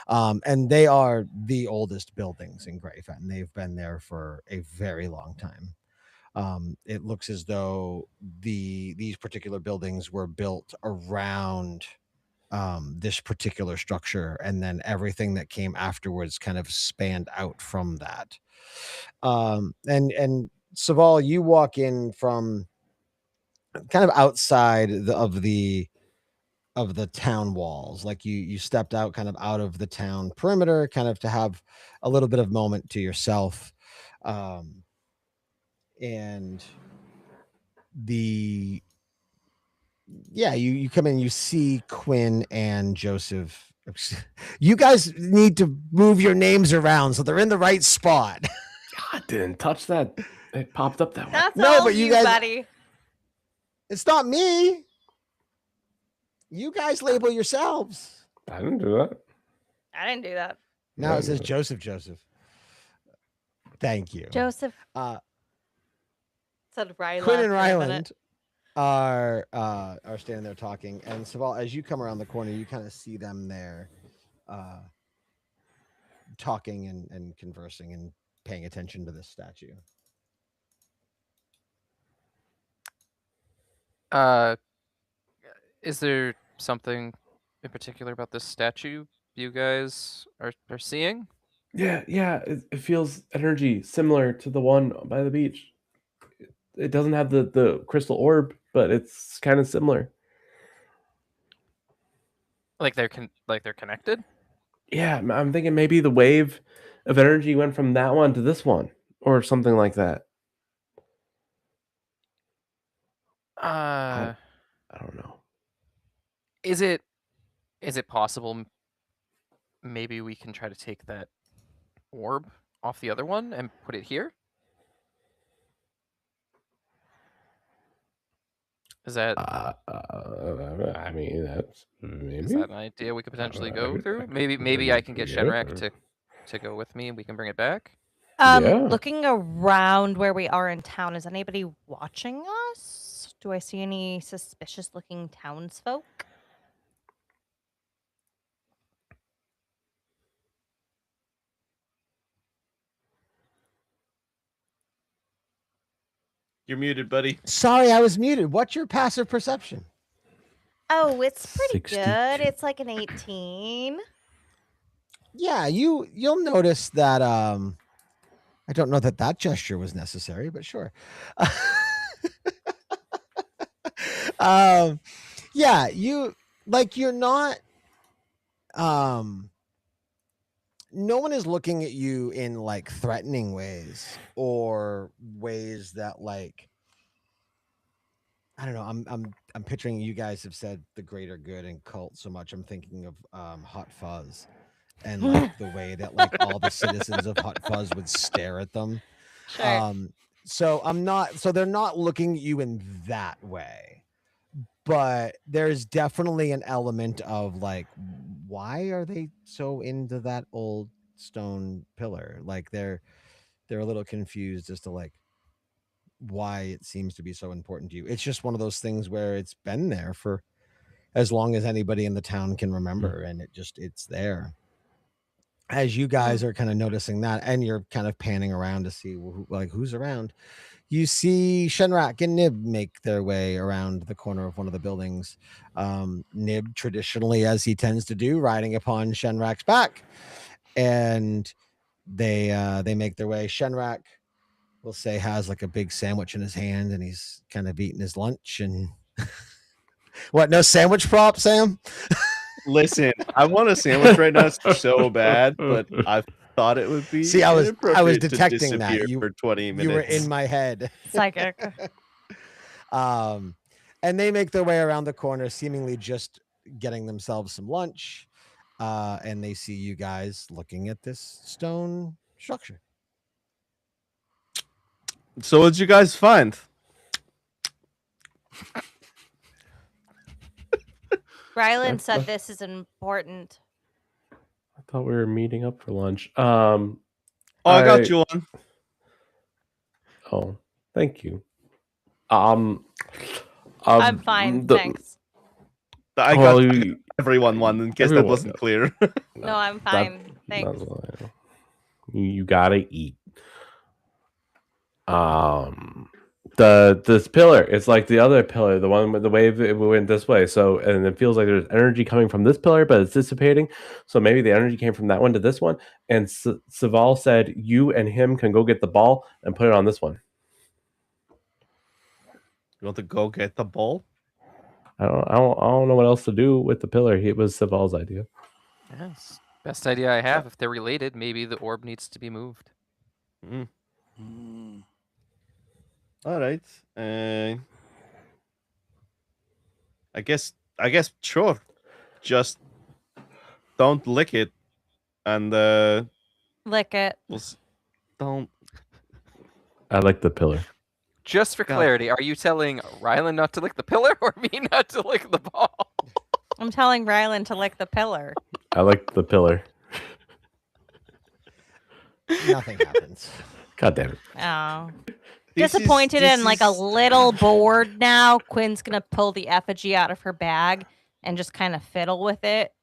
And they are the oldest buildings in Greyfen. They've been there for a very long time. It looks as though these particular buildings were built around this particular structure, and then everything that came afterwards kind of spanned out from that. And Saval, you walk in from kind of outside of the town walls. Like you stepped out kind of out of the town perimeter, kind of to have a little bit of moment to yourself. And you come in, you see Quinn and Joseph. You guys need to move your names around so they're in the right spot. I didn't touch that. It popped up that way. That's No, all but you you, guys- buddy. It's not me. You guys label yourselves. I didn't do that. I didn't do that. Now it says Joseph. Thank you. Joseph Quinn said and for a minute. Ryland are standing there talking, and Saval, as you come around the corner, you kind of see them there, talking and conversing and paying attention to this statue. Is there something in particular about this statue you guys are seeing? Yeah. It feels energy similar to the one by the beach. It doesn't have the crystal orb, but it's kind of similar. Like they're connected? Yeah, I'm thinking maybe the wave of energy went from that one to this one, or something like that. I don't know. Is it possible maybe we can try to take that orb off the other one and put it here? Is that I mean, that's maybe. is that an idea we could potentially go through? Maybe I can get Shenrak to go with me and we can bring it back. Yeah. Looking around where we are in town, is anybody watching us? Do I see any suspicious looking townsfolk? You're muted, buddy. Sorry, I was muted. What's your passive perception? Oh, it's pretty 62. good. It's like an 18. Yeah, you'll notice that. I don't know that gesture was necessary, but sure. Yeah, you're not. No one is looking at you in like threatening ways or ways that like, I don't know. I'm picturing you guys have said the greater good and cult so much. I'm thinking of Hot Fuzz and like the way that like all the citizens of Hot Fuzz would stare at them. Sure. So they're not looking at you in that way. But there's definitely an element of like, why are they so into that old stone pillar? Like they're a little confused as to like why it seems to be so important to you. It's just one of those things where it's been there for as long as anybody in the town can remember, and it's there. As you guys are kind of noticing that, and you're kind of panning around to see who's around, you see Shenrak and Nib make their way around the corner of one of the buildings. Nib, traditionally, as he tends to do, riding upon Shenrak's back, and they make their way. Shenrak, we'll say, has like a big sandwich in his hand, and he's kind of eating his lunch. And what? No sandwich prop, Sam? Listen, I want a sandwich right now so bad, but I thought it would be. See, I was inappropriate to detecting that. disappear for 20 minutes. You were in my head. Psychic. And they make their way around the corner, seemingly just getting themselves some lunch. And they see you guys looking at this stone structure. So what'd you guys find? Rylan said this is important. I thought we were meeting up for lunch. Oh, I got you one. Oh, thank you. I'm fine, thanks. I got everyone one in case that wasn't clear. No, I'm fine. Thanks. You gotta eat. This pillar, it's like the other pillar, the one with the wave, it went this way. So, and it feels like there's energy coming from this pillar, but it's dissipating. So maybe the energy came from that one to this one. And Saval said, you and him can go get the ball and put it on this one. You want to go get the ball? I don't know what else to do with the pillar. It was Saval's idea. Yes. Best idea I have. If they're related, maybe the orb needs to be moved. All right. I guess sure. Just don't lick it, and lick it. Don't. I like the pillar. Just for clarity, are you telling Rylan not to lick the pillar or me not to lick the ball? I'm telling Rylan to lick the pillar. I like the pillar. Nothing happens. God damn it. Oh. Disappointed and like a little bored now. Quinn's gonna pull the effigy out of her bag and just kind of fiddle with it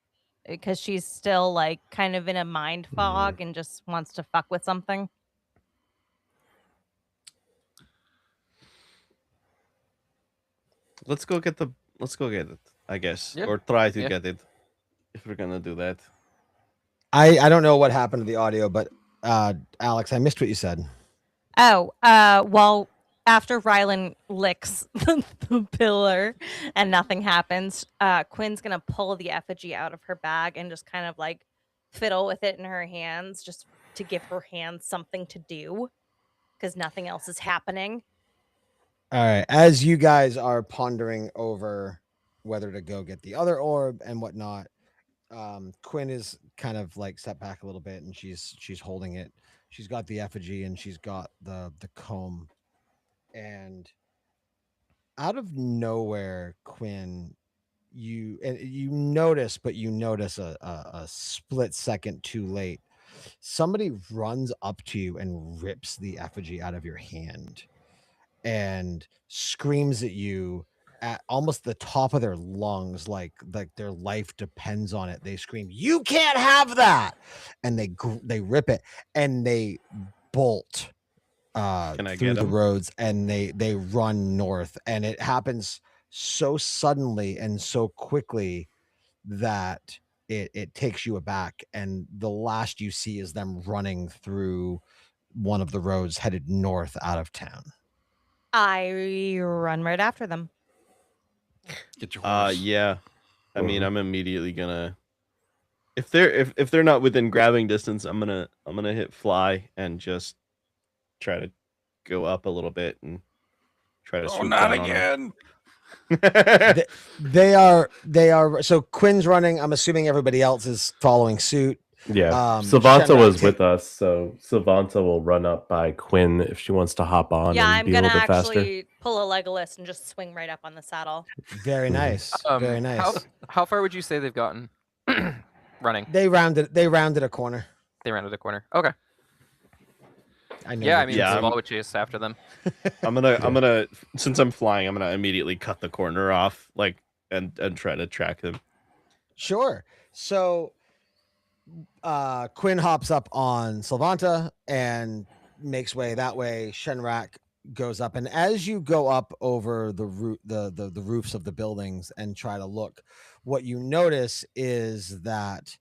because she's still like kind of in a mind fog and just wants to fuck with something. Let's go get it, I guess. Yeah. Or try to get it. If we're gonna do that. I don't know what happened to the audio, but Alex, I missed what you said. Oh, well, after Rylan licks the pillar and nothing happens, Quinn's gonna pull the effigy out of her bag and just kind of like fiddle with it in her hands just to give her hands something to do because nothing else is happening. All right. As you guys are pondering over whether to go get the other orb and whatnot, Quinn is kind of like stepped back a little bit and she's holding it. She's got the effigy and she's got the comb. And out of nowhere, Quinn, you notice a split second too late. Somebody runs up to you and rips the effigy out of your hand and screams at you at almost the top of their lungs, like their life depends on it. They scream, "You can't have that!" And they rip it and they bolt through the roads and they run north. And it happens so suddenly and so quickly that it takes you aback. And the last you see is them running through one of the roads headed north out of town. I run right after them. Get your horse. Yeah. I mean, I'm immediately gonna if they're not within grabbing distance, I'm gonna hit fly and just try to go up a little bit and try to swoop not down on again. them. They are. So Quinn's running. I'm assuming everybody else is following suit. Yeah, Shenrak Savanta was take- with us, so Savanta will run up by Quinn if she wants to hop on Yeah, and I'm be a gonna little bit faster. actually pull a Legolas and just swing right up on the saddle. Very nice. Very nice. How far would you say they've gotten running? They rounded a corner. They rounded a corner. Okay. I know. Yeah, that I mean, you- Yeah, Zaval would chase after them. I'm gonna since I'm flying, I'm gonna immediately cut the corner off, like and try to track them. Sure. So Quinn hops up on Sylvanta and makes way that way. Shenrak goes up, and as you go up over the roofs of the buildings and try to look, what you notice is that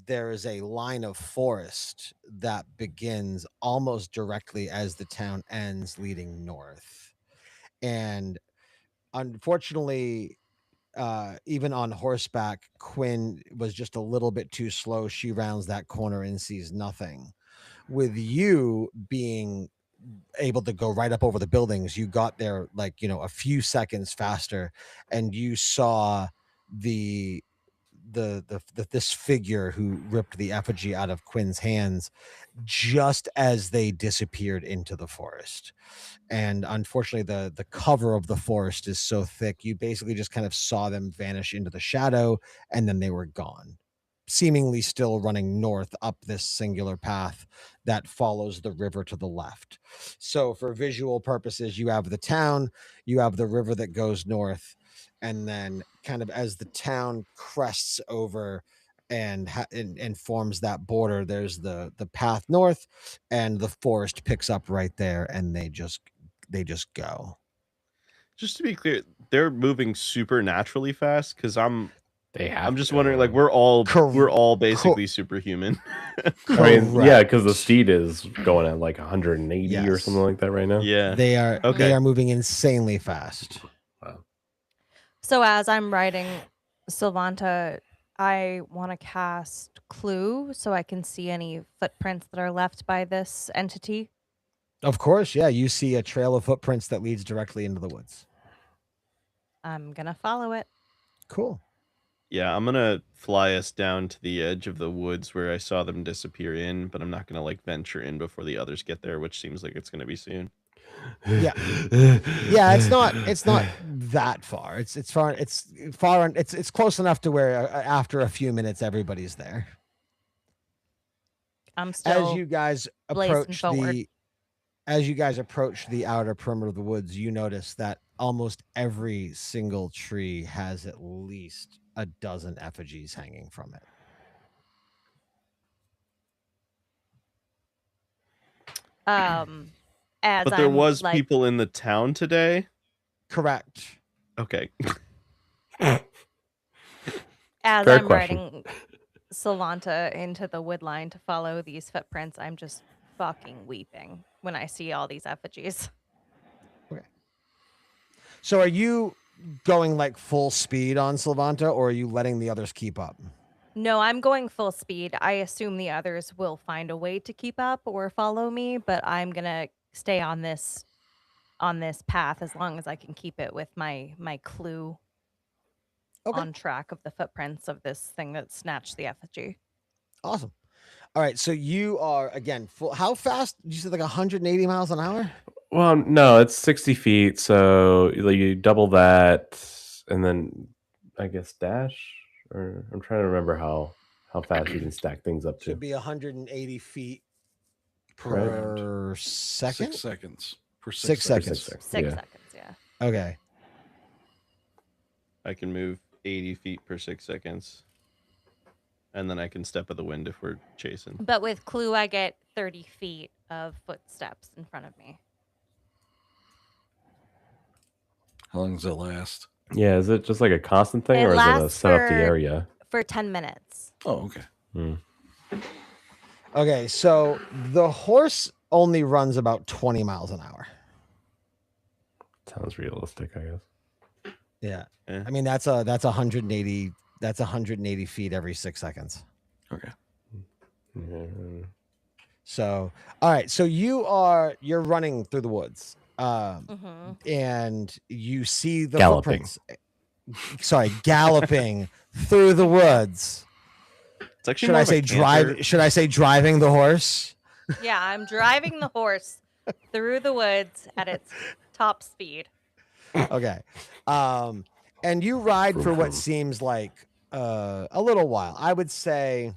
there is a line of forest that begins almost directly as the town ends, leading north. And unfortunately, even on horseback, Quinn was just a little bit too slow. She rounds that corner and sees nothing. With you being able to go right up over the buildings, you got there like, a few seconds faster, and you saw this figure who ripped the effigy out of Quinn's hands just as they disappeared into the forest. And unfortunately, the cover of the forest is so thick, you basically just kind of saw them vanish into the shadow, and then they were gone, seemingly still running north up this singular path that follows the river to the left. So for visual purposes, you have the town, you have the river that goes north, and then kind of as the town crests over and forms that border, there's the path north, and the forest picks up right there, and they just go. Just to be clear, they're moving super naturally fast because I'm just to. wondering, like we're all Cor- basically superhuman. I mean, yeah, Correct. because the steed is going at like 180 or Yes. something like that right now. Yeah. They are Okay. moving insanely fast. So as I'm riding Sylvanta, I want to cast Clue so I can see any footprints that are left by this entity. Of course, yeah. You see a trail of footprints that leads directly into the woods. I'm gonna follow it. Cool. Yeah, I'm gonna fly us down to the edge of the woods where I saw them disappear in, but I'm not gonna like venture in before the others get there, which seems like it's gonna be soon. Yeah. Yeah, it's not that far. It's far. It's close enough to where after a few minutes everybody's there. I'm still As you guys blazing forward. approach the outer perimeter of the woods, you notice that almost every single tree has at least a dozen effigies hanging from it. As But there I'm, was like, people in the town today. Correct. Okay. as Fair I'm question. riding Sylvanta into the wood line to follow these footprints, I'm just fucking weeping when I see all these effigies. So are you going like full speed on Sylvanta, or are you letting the others keep up? No, I'm going full speed. I assume the others will find a way to keep up or follow me, but I'm gonna stay on this path as long as I can keep it with my clue Okay. on track of the footprints of this thing that snatched the effigy. Awesome. All right. So you are again full. How fast? Did you say like 180 miles an hour? Well, no, it's 60 feet, so you double that, and then I guess dash. Or I'm trying to remember how fast you can stack things up to. Should be 180 feet Right. per second. 6 seconds. Per 6 seconds. seconds. 6 Yeah. seconds, yeah. Okay. I can move 80 feet per 6 seconds. And then I can step of the wind if we're chasing. But with clue, I get 30 feet of footsteps in front of me. How long does it last? Yeah, is it just like a constant thing, It or is it a lasts set up the for- area? For 10 minutes. Oh, okay. Okay. So the horse only runs about 20 miles an hour. Sounds realistic, I guess. Yeah. Yeah. I mean, that's 180. That's 180 feet every 6 seconds. Okay. Yeah. So, all right. So you're running through the woods. Mhm. and you see the Galloping. footprints. Sorry, galloping through the woods. It's actually Should more I of a say canter. Should I say driving the horse? Yeah, I'm driving the horse through the woods at its top speed. Okay. And you ride Vroom, for what vroom. seems like a little while. I would say,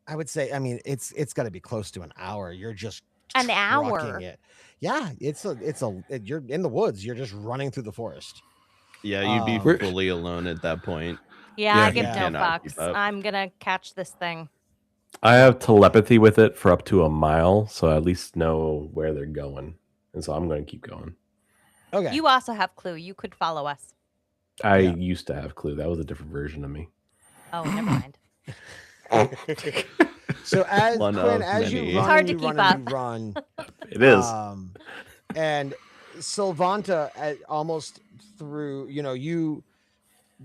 I mean, it's got to be close to an hour. You're just An trucking hour. it. Yeah, you're in the woods. You're just running through the forest. Yeah, you'd be Um, fully alone at that point. Yeah, Yeah, I you give no cannot keep fucks. up. I'm gonna catch this thing. I have telepathy with it for up to a mile, so I at least know where they're going. And so I'm going to keep going. Okay. You also have clue. You could follow us. I Yeah. used to have Clue. That was a different version of me. Oh, never mind. So as One Quinn, of as you many. run, It's hard and to you keep run, and you run, It is. and Sylvanta, almost through,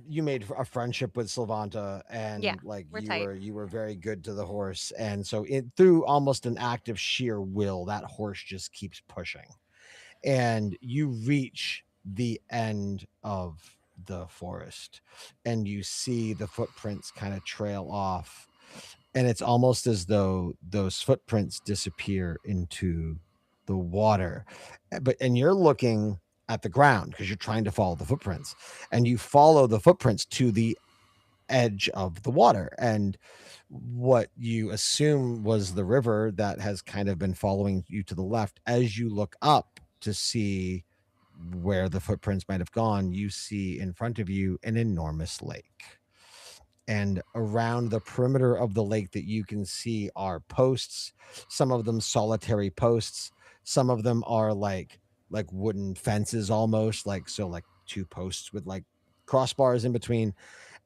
you made a friendship with Sylvanta, and Yeah, like we're tight. you were very good to the horse, and so through almost an act of sheer will, that horse just keeps pushing, and you reach the end of the forest, and you see the footprints kind of trail off, and it's almost as though those footprints disappear into the water, and you're looking at the ground because you're trying to follow the footprints, and you follow the footprints to the edge of the water, and what you assume was the river that has kind of been following you to the left. As you look up to see where the footprints might have gone, you see in front of you an enormous lake, and around the perimeter of the lake that you can see are posts, some of them solitary posts, some of them are like wooden fences, almost like two posts with like crossbars in between,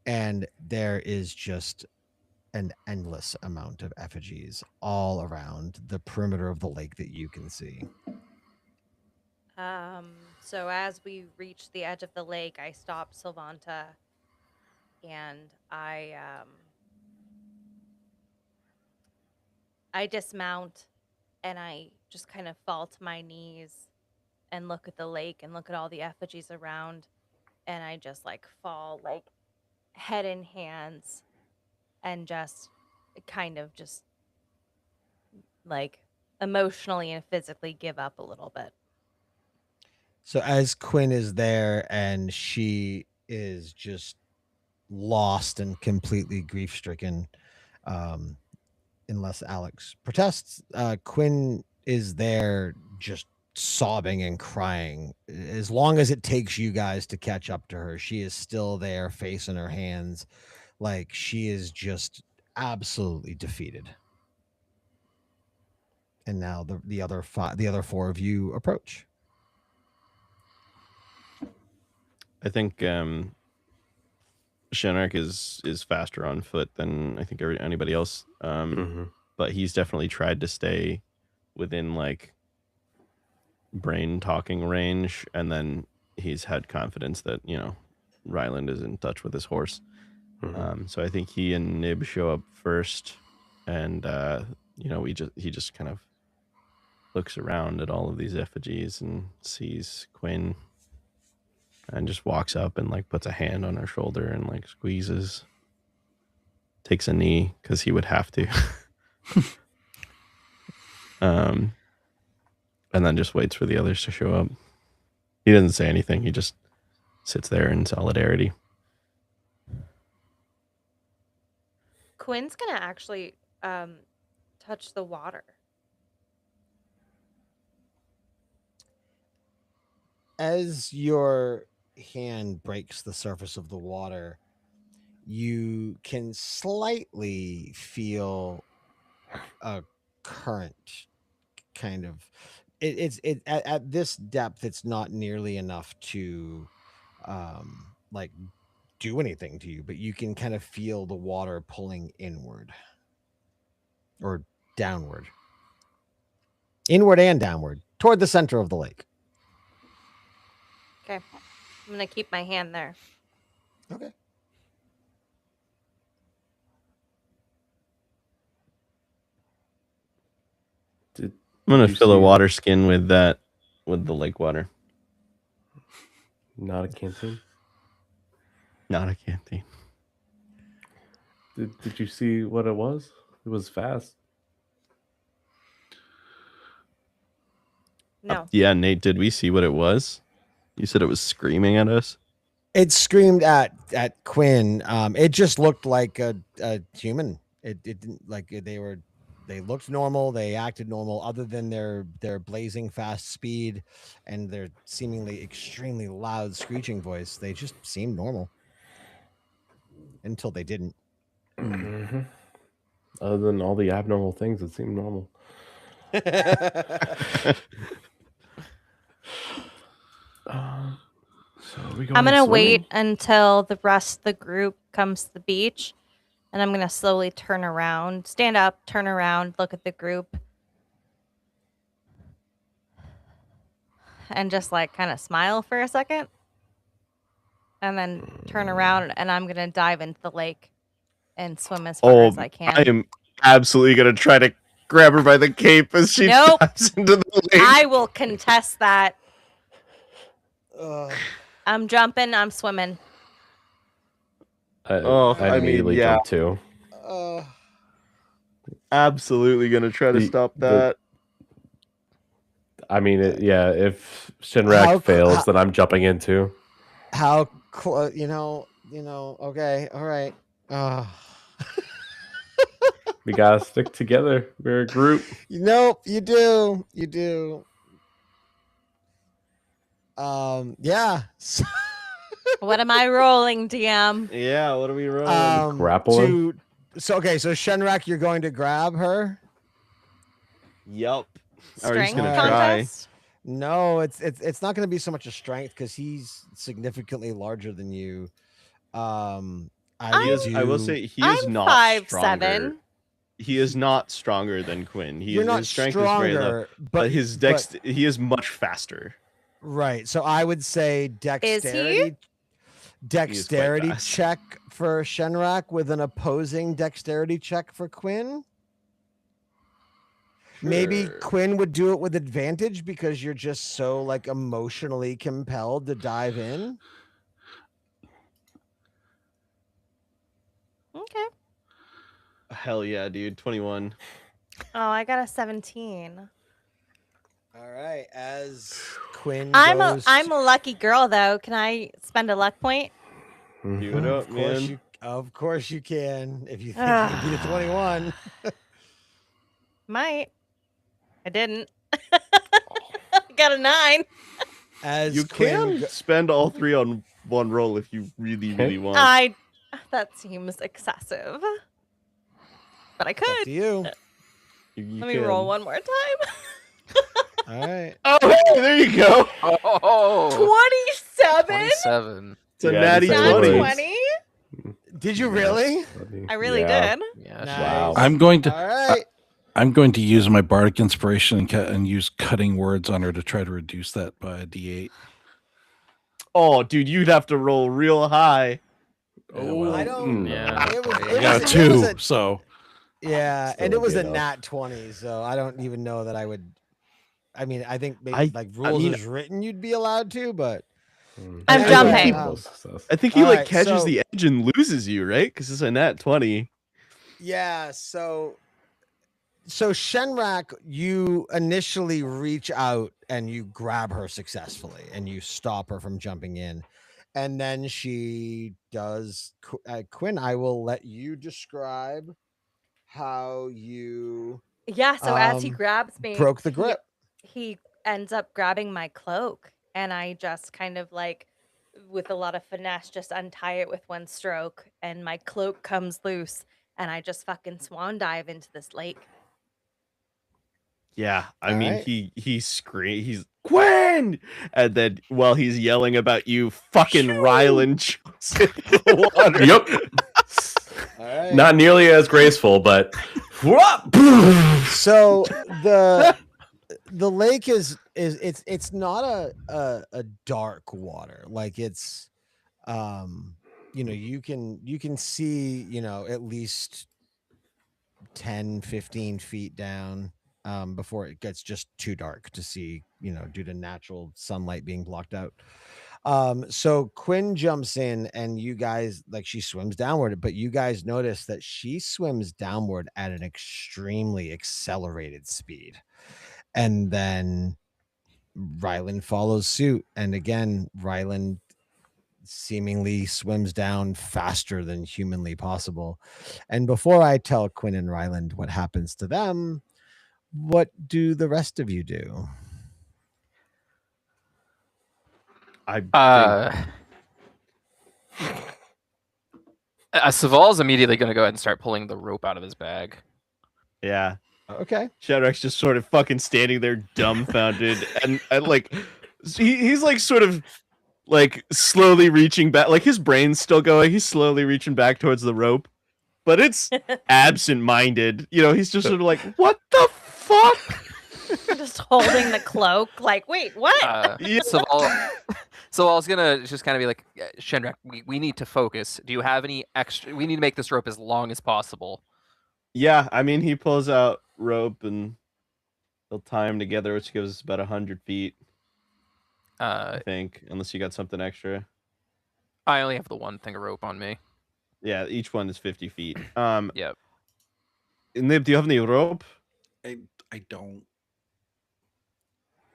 and there is just an endless amount of effigies all around the perimeter of the lake that you can see. So as we reach the edge of the lake, I stop Sylvanta, and I dismount, and I just kind of fall to my knees and look at the lake and look at all the effigies around, and I just like fall like head in hands and just kind of just like emotionally and physically give up a little bit. So as Quinn is there and she is just lost and completely grief stricken, unless Alex protests, Quinn is there just sobbing and crying. As long as it takes you guys to catch up to her, she is still there, face in her hands, like she is just absolutely defeated. And now the other four of you approach. I think Shenrik is faster on foot than I think anybody else. But he's definitely tried to stay within like brain talking range, and then he's had confidence that Ryland is in touch with his horse. So I think he and Nib show up first, and he just kind of looks around at all of these effigies and sees Quinn, and just walks up and like puts a hand on her shoulder and like squeezes, takes a knee because he would have to. And then just waits for the others to show up. He doesn't say anything. He just sits there in solidarity. Quinn's gonna actually touch the water. As your hand breaks the surface of the water, you can slightly feel a current kind of at this depth. It's not nearly enough to like do anything to you, but you can kind of feel the water pulling inward or downward, inward and downward toward the center of the lake. Okay, I'm gonna keep my hand there. Okay. I'm gonna you fill a see- water skin with that with the lake water. Not a canteen. Not a canteen. Did you see what it was? It was fast. No. Yeah, Nate, did we see what it was? You said it was screaming at us. It screamed at Quinn. It just looked like a human. It didn't like they looked normal, they acted normal, other than their blazing fast speed and their seemingly extremely loud screeching voice. They just seemed normal until they didn't. Mm-hmm. Other than all the abnormal things, it seemed normal. So we I'm gonna wait until the rest of the group comes to the beach, and I'm gonna slowly turn around, stand up, turn around, look at the group, and just like kind of smile for a second, and then turn around, and I'm gonna dive into the lake and swim as far as I can. I am absolutely gonna try to grab her by the cape as she Nope. dives into the lake. I will contest that. I'm jumping. I'm swimming. I mean, immediately yeah. jumped too. Absolutely gonna try to stop that. I mean, if Shinrak fails, then I'm jumping in too. How close? You know. Okay. All right. We gotta stick together. We're a group. Nope. You do. You do. Yeah. What am I rolling, DM? Yeah, what are we rolling? Grapple. So Shenrak, you're going to grab her? Yup. Strength gonna contest? No, it's not going to be so much a strength because he's significantly larger than you. I will say he is I'm not 5'7". stronger. He is not stronger than Quinn. You're not his strength stronger, is very low, but his he is much faster. Right. So I would say dexterity. Dexterity fast. check for Shenrak with an opposing dexterity check for Quinn. Maybe Sure. Quinn would do it with advantage because you're just so like emotionally compelled to dive in. Okay. Hell yeah, dude. 21. Oh, I got a 17. All right, as Quinn I'm goes, a lucky girl though. Can I spend a luck point? Do it up, man. Of course you can if you think you can beat a 21. Might. I didn't. I got a 9. As You Quinn can spend all 3 on one roll if you really want. That seems excessive. But I It's up could. to you. You Let me roll one more time. All right. Oh, hey, there you go. Oh, 27? 27. It's a Yeah, natty it's a Not 20. 20? Did you really? I really Yeah. did. Yeah. Nice. Wow. I'm going to All right. I'm going to use my bardic inspiration and use cutting words on her to try to reduce that by a d8. Oh, dude, you'd have to roll real high. Oh, well. I don't. Yeah. It was, I it got was- a it was 2, so Yeah, and Still it was a good nat 20, so I don't even know that I would. I mean, I think maybe I rules mean- is written, you'd be allowed to, but I'm Anyway, jumping. I think he All like right, catches so- the edge and loses you, right? Because it's a nat 20. yeah. So Shenrak, you initially reach out and you grab her successfully, and you stop her from jumping in, and then she does. Quinn, I will let you describe how you Yeah, so as he Um, grabs me, broke the grip. he ends up grabbing my cloak, and I just kind of like, with a lot of finesse, just untie it with one stroke, and my cloak comes loose, and I just fucking swan dive into this lake. Yeah, I All mean, right. he screams, he's Gwen, and then while he's yelling about you, fucking Rylan jumps in the water. Yep. All right. Not nearly as graceful, but So the lake is it's not a dark water, like it's you can see at least 10-15 feet down. before it gets just too dark to see, due to natural sunlight being blocked out. So Quinn jumps in and you guys, like, she swims downward, but you guys notice that she swims downward at an extremely accelerated speed. And then Ryland follows suit. And again, Ryland seemingly swims down faster than humanly possible. And before I tell Quinn and Ryland what happens to them, what do the rest of you do? Saval's immediately going to go ahead and start pulling the rope out of his bag. Yeah. Okay. Shadrack's just sort of fucking standing there dumbfounded and like he's like sort of like slowly reaching back, like his brain's still going, he's slowly reaching back towards the rope, but it's absent-minded. He's just sort of like, what the fuck? Just holding the cloak, like, wait, what? Saval's gonna just kind of be like, Shendrak, we need to focus. Do you have any extra? We need to make this rope as long as possible. Yeah, I mean, he pulls out rope and they'll tie him together, which gives us about 100 feet. I think, unless you got something extra. I only have the one thing of rope on me. Yeah, each one is 50 feet. Yep. Nib, do you have any rope? I don't.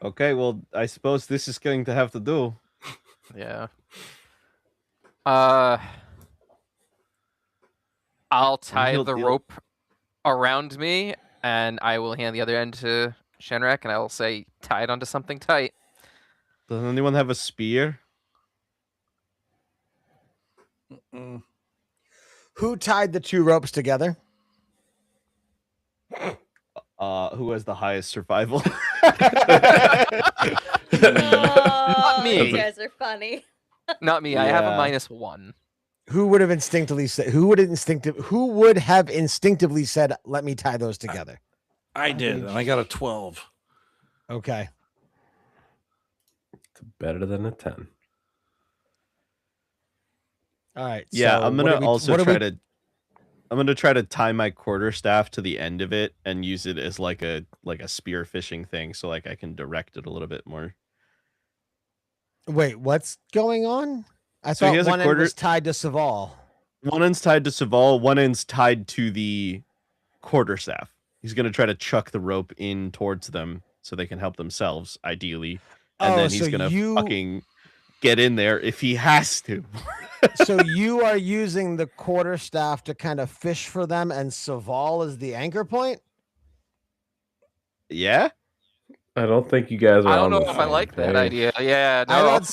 Okay, well, I suppose this is going to have to do. Yeah. I'll tie the rope around me, and I will hand the other end to Shenrak, and I will say, tie it onto something tight. Does anyone have a spear? Mm-mm. Who tied the two ropes together? Who has the highest survival? Oh, me. you guys are funny. Not me. I have a Yeah. -1. Who would have instinctively said? Who would have instinctively said, "Let me tie those together"? I did, and I got a 12. Okay. It's better than a 10. All right. Yeah, so I'm what gonna do we- also what do try we- to. I'm gonna try to tie my quarterstaff to the end of it and use it as like a spear fishing thing, so like I can direct it a little bit more. Wait, what's going on? I So he thought has a one end quarter- was tied to Saval. One end's tied to Saval, one end's tied to the quarterstaff. He's gonna try to chuck the rope in towards them so they can help themselves, ideally, and then he's so gonna you- fucking get in there if he has to. So you are using the quarterstaff to kind of fish for them, and Saval is the anchor point. Yeah. I don't think you guys are I don't on know the if I same like that page. idea. Yeah, I no. thought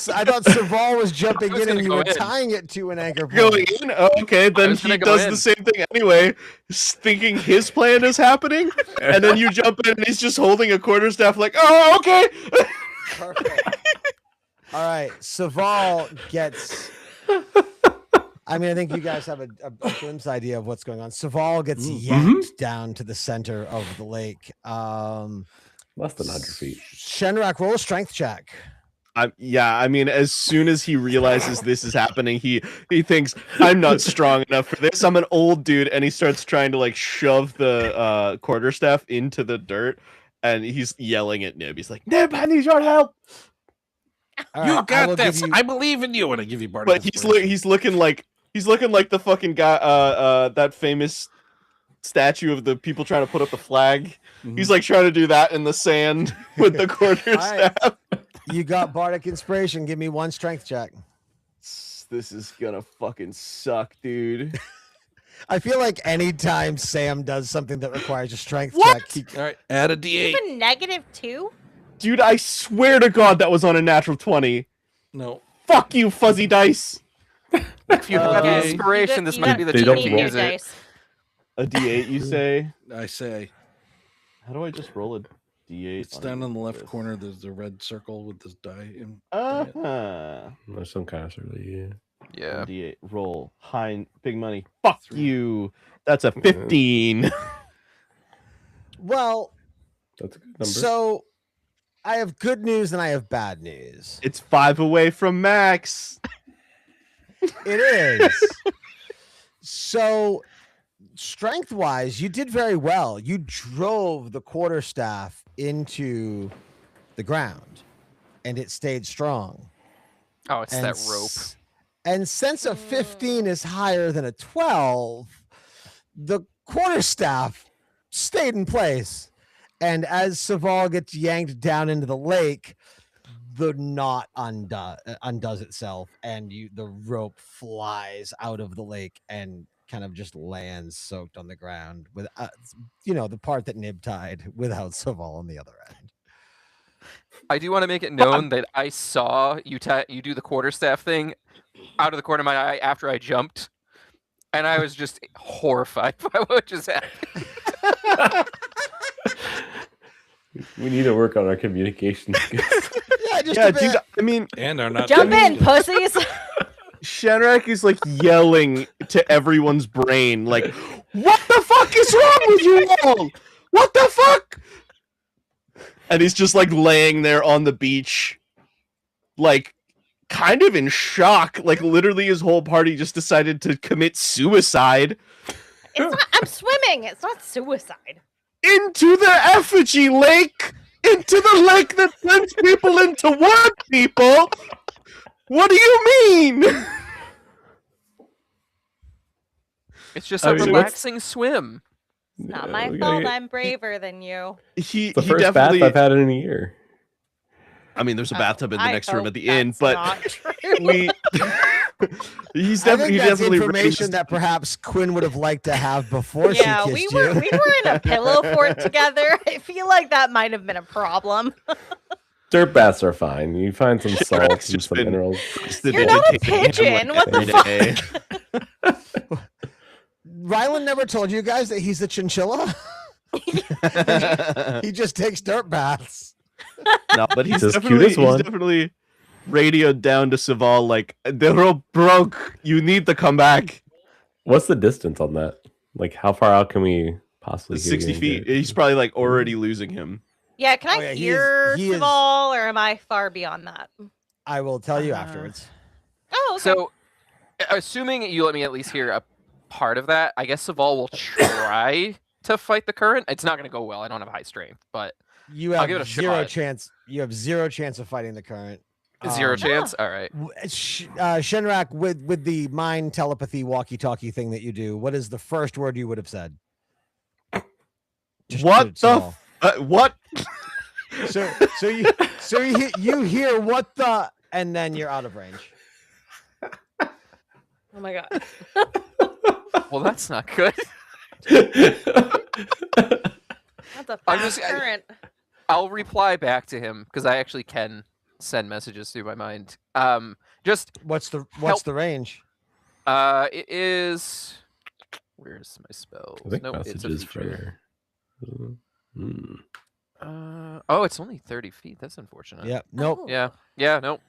Saval was jumping I was in and gonna you go were in. tying it to an anchor Going point. in? Oh, okay, then was he gonna go does in. the same thing anyway, thinking his plan is happening, and then you jump in and he's just holding a quarterstaff like, oh, okay. Perfect. All right, Saval gets. I mean, I think you guys have a glimpse idea of what's going on. Saval gets yanked down to the center of the lake. Less than 100 feet. Shenrak, roll a strength check. I mean, as soon as he realizes this is happening, he thinks, I'm not strong enough for this. I'm an old dude, and he starts trying to like shove the quarterstaff into the dirt, and he's yelling at Nib. He's like, Nib, I need your help. All You right, I got will give this. you- I believe in you. And I give you Bardic But Inspiration. he's looking like the fucking guy, that famous statue of the people trying to put up the flag. Mhm. He's like trying to do that in the sand with the quarterstaff. You got bardic inspiration. Give me one strength check. This is gonna fucking suck, dude. I feel like anytime Sam does something that requires a strength What? check, All right, add a D8. Even -2? Dude, I swear to God that was on a natural 20. No. Fuck you, fuzzy dice. If you have Okay. the inspiration, this might be the They time don't to roll. use it. A D8, you say? I say How do I just roll a D8? it's down in the left corner. There's a red circle with this die. In. Uh-huh. There's some kind of circle, Yeah. D8, roll. High, big money. Fuck you. That's a 15. well, That's a good number. so I have good news and I have bad news. It's 5 away from max. It is. So strength wise, you did very well. You drove the quarterstaff into the ground, and it stayed strong. Oh, it's And that rope. And since a 15 is higher than a 12, the quarterstaff stayed in place. And as Saval gets yanked down into the lake, the knot undoes itself, and the rope flies out of the lake and kind of just lands soaked on the ground with, the part that Nib tied without Saval on the other end. I do want to make it known that I saw you do the quarterstaff thing out of the corner of my eye after I jumped, and I was just horrified by what just happened. We need to work on our communication skills. Yeah, dude. I mean, And are not Jump in, finished. pussies. Shenrak is like yelling to everyone's brain, like, "What the fuck is wrong with you all? What the fuck?" And he's just like laying there on the beach, like kind of in shock. Like literally, his whole party just decided to commit suicide It's not, I'm swimming. It's not suicide. into the effigy lake, into the lake that turns people into wood people. What do you mean? It's just I a mean, what's- relaxing swim. It's not Yeah, my we gotta fault. get- I'm braver than you. He The first bath definitely. I've had in a year. I mean, there's a bathtub in the I next room hope at the inn, that's but not true. we. He's I definitely think that's definitely information raised- that perhaps Quinn would have liked to have before Yeah, she we kissed were you. we were in a pillow fort together. I feel like that might have been a problem. Dirt baths are fine. You find some salt and just some been- minerals. You're not a pigeon. What the fuck? Rylan never told you guys that he's a chinchilla. He just takes dirt baths. No, but he's He's the definitely, cutest one. he's definitely radioed down to Saval like, "The rope broke. You need to come back." What's the distance on that? Like, how far out can we possibly hear 60 you and feet. get- He's probably like already losing him. Yeah, can Oh, I yeah, hear he is- Saval, or am I far beyond that? I will tell you Uh, afterwards. Oh, okay. So, assuming you let me at least hear a part of that, I guess Saval will try to fight the current. It's not going to go well. I don't have high strength, but You I'll have give it a zero shot. chance. You have zero chance of fighting the current. zero Um, chance. All right. Shenrak, with the mind telepathy walkie-talkie thing that you do, what is the first word you would have said? Just What to the? Saul. What? You hear what the, and then you're out of range. Oh my god. Well, that's not good. That's a I'm fast just- current. I'll reply back to him because I actually can send messages through my mind. Just What's Help. the range? it is. Where's my spells? I think Nope, it's a messages feature. for. Hmm. Oh, it's only 30 feet. That's unfortunate. Yep. Nope. Oh. Yeah. Nope.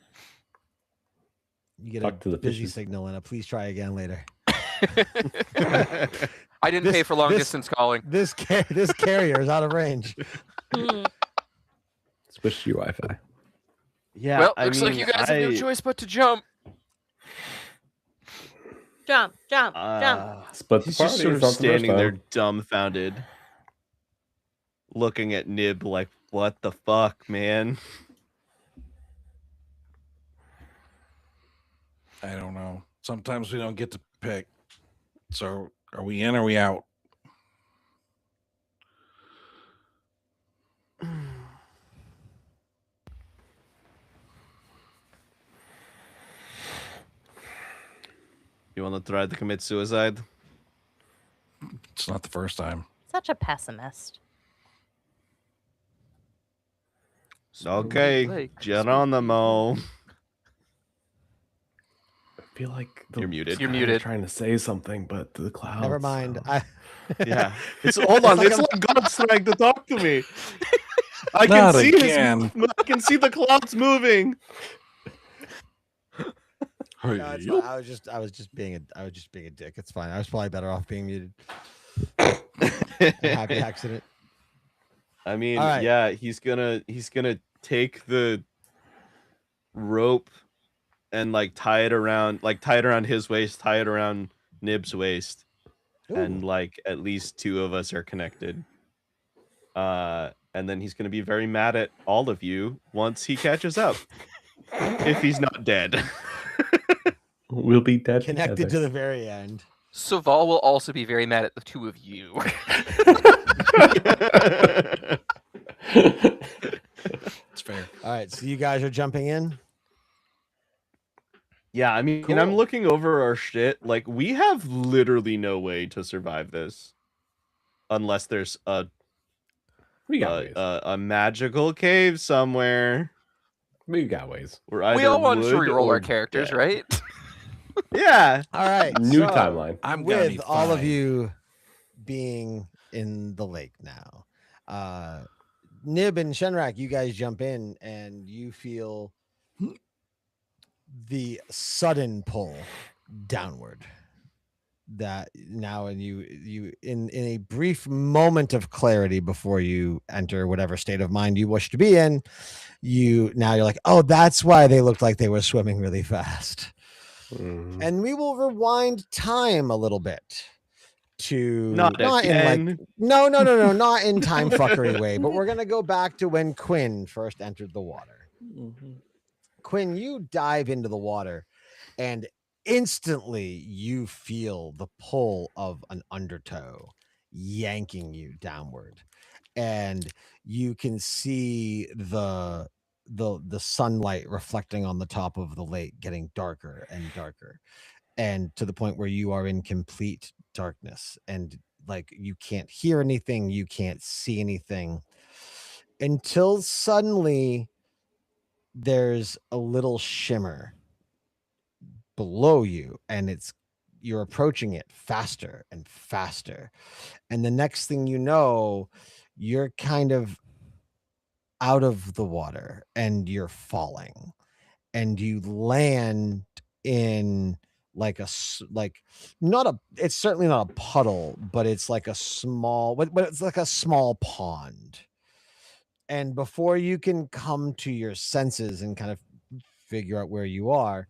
You get Talk a to the busy fishes. signal and a please try again later. I didn't pay This- for long this- distance calling. This carrier is out of range. Hmm. Switch to your Wi-Fi. Yeah. Well, I looks like mean, you guys have no choice but to jump. Jump, jump, jump. Split the He's party. just sort it's of not the first standing there time. dumbfounded, looking at Nib like, "What the fuck, man?" I don't know. Sometimes we don't get to pick. So are we in or are we out? You want to try to commit suicide? It's not the first time. Such a pessimist. Okay, Like, Geronimo. I feel like You're muted. You're I'm muted. Trying to say something, but the clouds. Never mind. so- Yeah. Hold on. It's like God's trying to talk to me. I can Not see again. I can see the clouds moving. No, it's fine. I was just being a dick. It's fine. I was probably better off being muted. Happy accident. I mean, All right. yeah, he's gonna take the rope and like tie it around his waist, tie it around Nib's waist, and Ooh. like at least 2 of us are connected. And then he's going to be very mad at all of you once he catches up, if he's not dead. We'll be dead Connected to together. the very end. Saval will also be very mad at the 2 of you. It's fair. All right, so you guys are jumping in. Yeah, I mean, I'm looking over our shit. Like, we have literally no way to survive this, unless there's We got ways. a magical cave somewhere. We got ways. We're either We all wanted to wood reroll or our characters, dead. right? Yeah. All right, New so timeline. I'm gonna with need all of 5. you being in the lake now, Nib and Shenrak, you guys jump in and you feel the sudden pull downward. That now, and you in a brief moment of clarity before you enter whatever state of mind you wish to be in, you're like, oh, that's why they looked like they were swimming really fast. Mhm. And we will rewind time a little bit to Not in again. like no, not in time fuckery way, but we're gonna go back to when Quinn first entered the water. Quinn, you dive into the water, and instantly you feel the pull of an undertow yanking you downward, and you can see the sunlight reflecting on the top of the lake getting darker and darker, and to the point where you are in complete darkness, and like you can't hear anything, you can't see anything, until suddenly there's a little shimmer below you, and you're approaching it faster and faster, and the next thing you know, you're kind of out of the water and you're falling, and you land in like it's certainly not a puddle, but it's like a small, but it's like a small pond. And before you can come to your senses and kind of figure out where you are,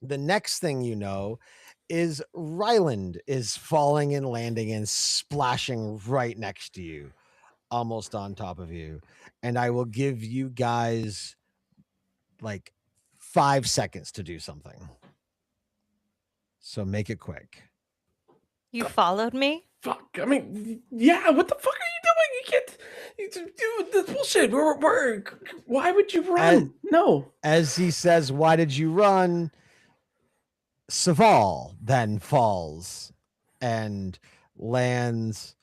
the next thing you know is Ryland is falling and landing and splashing right next to you, almost on top of you. And I will give you guys like 5 seconds to do something. So make it quick. You followed me? Fuck. I mean, yeah. What the fuck are you doing? You can't do this bullshit. Why would you run? No. As he says, why did you run? Saval then falls and lands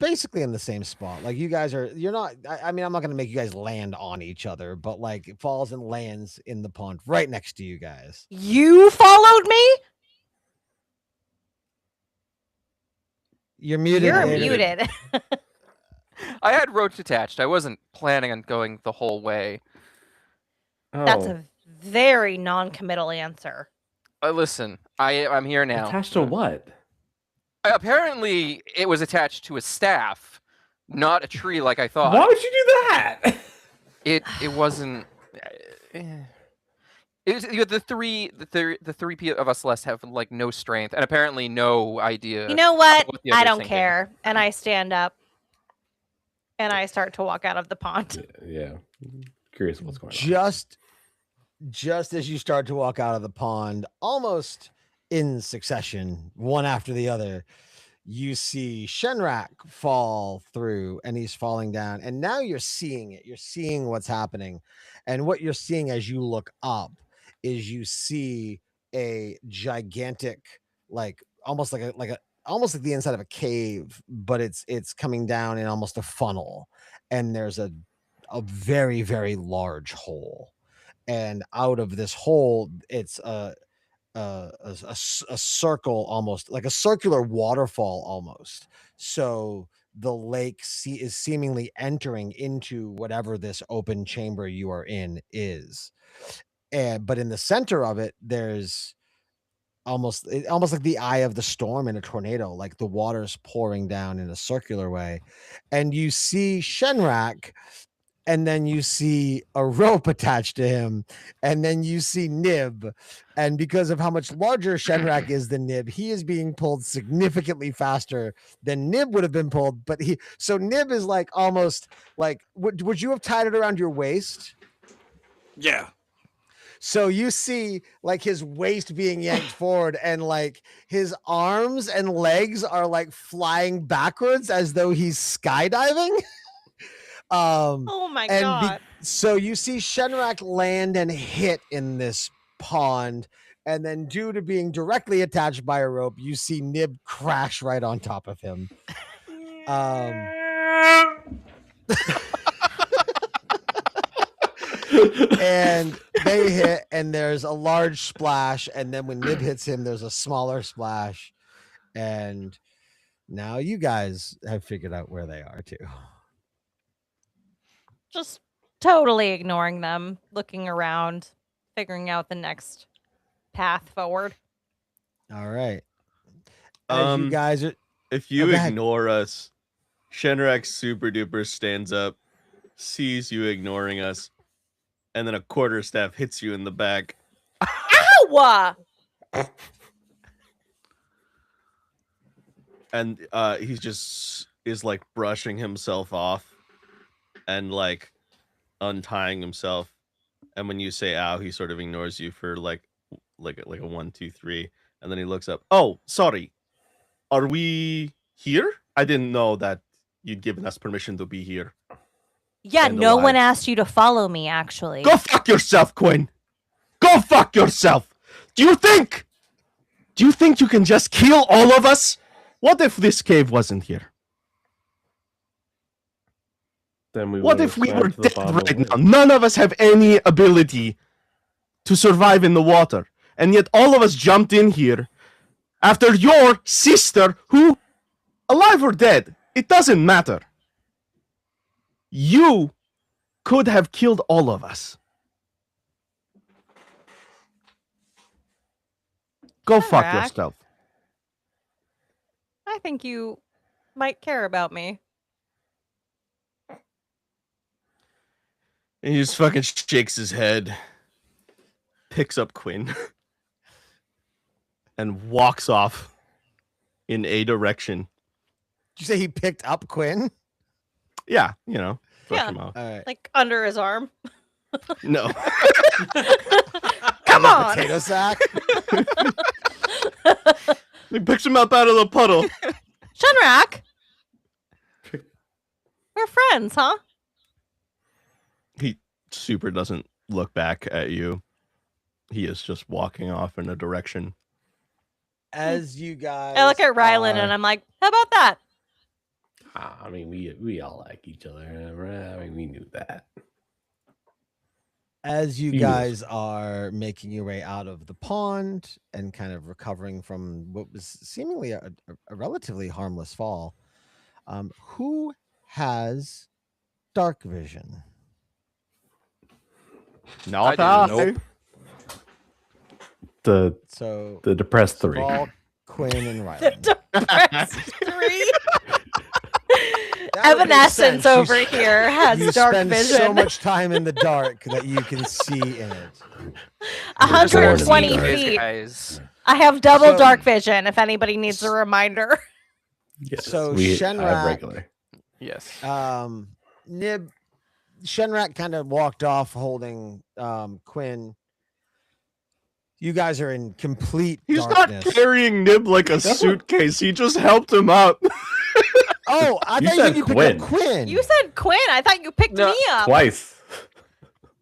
basically in the same spot. Like you guys you're not, I mean, I'm not going to make you guys land on each other, but like it falls and lands in the pond right next to you guys. You followed me? You're muted. You're David. muted. I had roach attached. I wasn't planning on going the whole way. That's Oh. a very non-committal answer. Listen, I'm here now. Attached to what? Apparently, it was attached to a staff, not a tree like I thought. Why would you do that? It wasn't. It was, the three of us less have like no strength and apparently no idea. You know what? what the I other's don't thinking. care. And I stand up and I start to walk out of the pond. Yeah. Curious what's going on. Just as you start to walk out of the pond, almost in succession, one after the other, you see Shenrak fall through, and he's falling down. And now you're seeing it. You're seeing what's happening. And what you're seeing as you look up is you see a gigantic, like almost like the inside of a cave, but it's coming down in almost a funnel. And there's a very, very large hole. And out of this hole, it's a circle, almost like a circular waterfall almost. So the lake is seemingly entering into whatever this open chamber you are in is. But in the center of it, there's almost like the eye of the storm in a tornado, like the water's pouring down in a circular way. And you see Shenrak and then you see a rope attached to him, and then you see Nib. And because of how much larger Shenrak is than Nib, he is being pulled significantly faster than Nib would have been pulled. But so Nib is like almost like, would you have tied it around your waist? Yeah. So you see like his waist being yanked forward, and like his arms and legs are like flying backwards as though he's skydiving. Oh my and god. So you see Shenrak land and hit in this pond, and then due to being directly attached by a rope, you see Nib crash right on top of him. And they hit, and there's a large splash, and then when Nib hits him, there's a smaller splash, and now you guys have figured out where they are too. Just totally ignoring them, looking around, figuring out the next path forward. All right. As you guys are, If you go ahead. ignore us, Shenrak super duper stands up, sees you ignoring us, and then a quarterstaff hits you in the back. Ow! And he just is like brushing himself off and like untying himself. And when you say ow, he sort of ignores you for like a 1, 2, 3, and then he looks up. Oh, sorry. Are we here? I didn't know that you'd given us permission to be here. Yeah, And no one alive. asked you to follow me, actually. Go fuck yourself, Quinn. Go fuck yourself. Do you think you can just kill all of us? What if this cave wasn't here? Then we What would've if we swam were to the dead bottom right of now? it. None of us have any ability to survive in the water. And yet all of us jumped in here after your sister, who, alive or dead, it doesn't matter. You could have killed all of us. Go fuck Shenrak. yourself. I think you might care about me. And he just fucking shakes his head, picks up Quinn, and walks off in a direction. did you say he picked up Quinn? Yeah, you know, brush Yeah. him off. All right. Like under his arm. No. Come on. Potato sack. He picks him up out of the puddle. Shenrak. We're friends, huh? He super doesn't look back at you. He is just walking off in a direction. As you guys, I look at Rylan and I'm like, how about that? I mean, we all like each other. I mean, we knew that. as you Yes. guys are making your way out of the pond and kind of recovering from what was seemingly a relatively harmless fall, who has dark vision? Not I do. Nope. So The depressed three. Saval, Quinn, and Rylan. Depressed three. That would make Evanescence sense. You over here has You dark spend vision. so much time in the dark that you can see in it. 120 Guys, feet. Guys. I have double So- dark vision. If anybody needs a reminder. Yes, So we have Shenrak- regular. Yes. Nib, Shenrak kind of walked off holding Quinn. You guys are in complete He's darkness. not carrying Nib like a suitcase. He just helped him up. Oh, I You thought said you picked Quinn. up Quinn. You said Quinn. I thought you picked No, me up. Twice.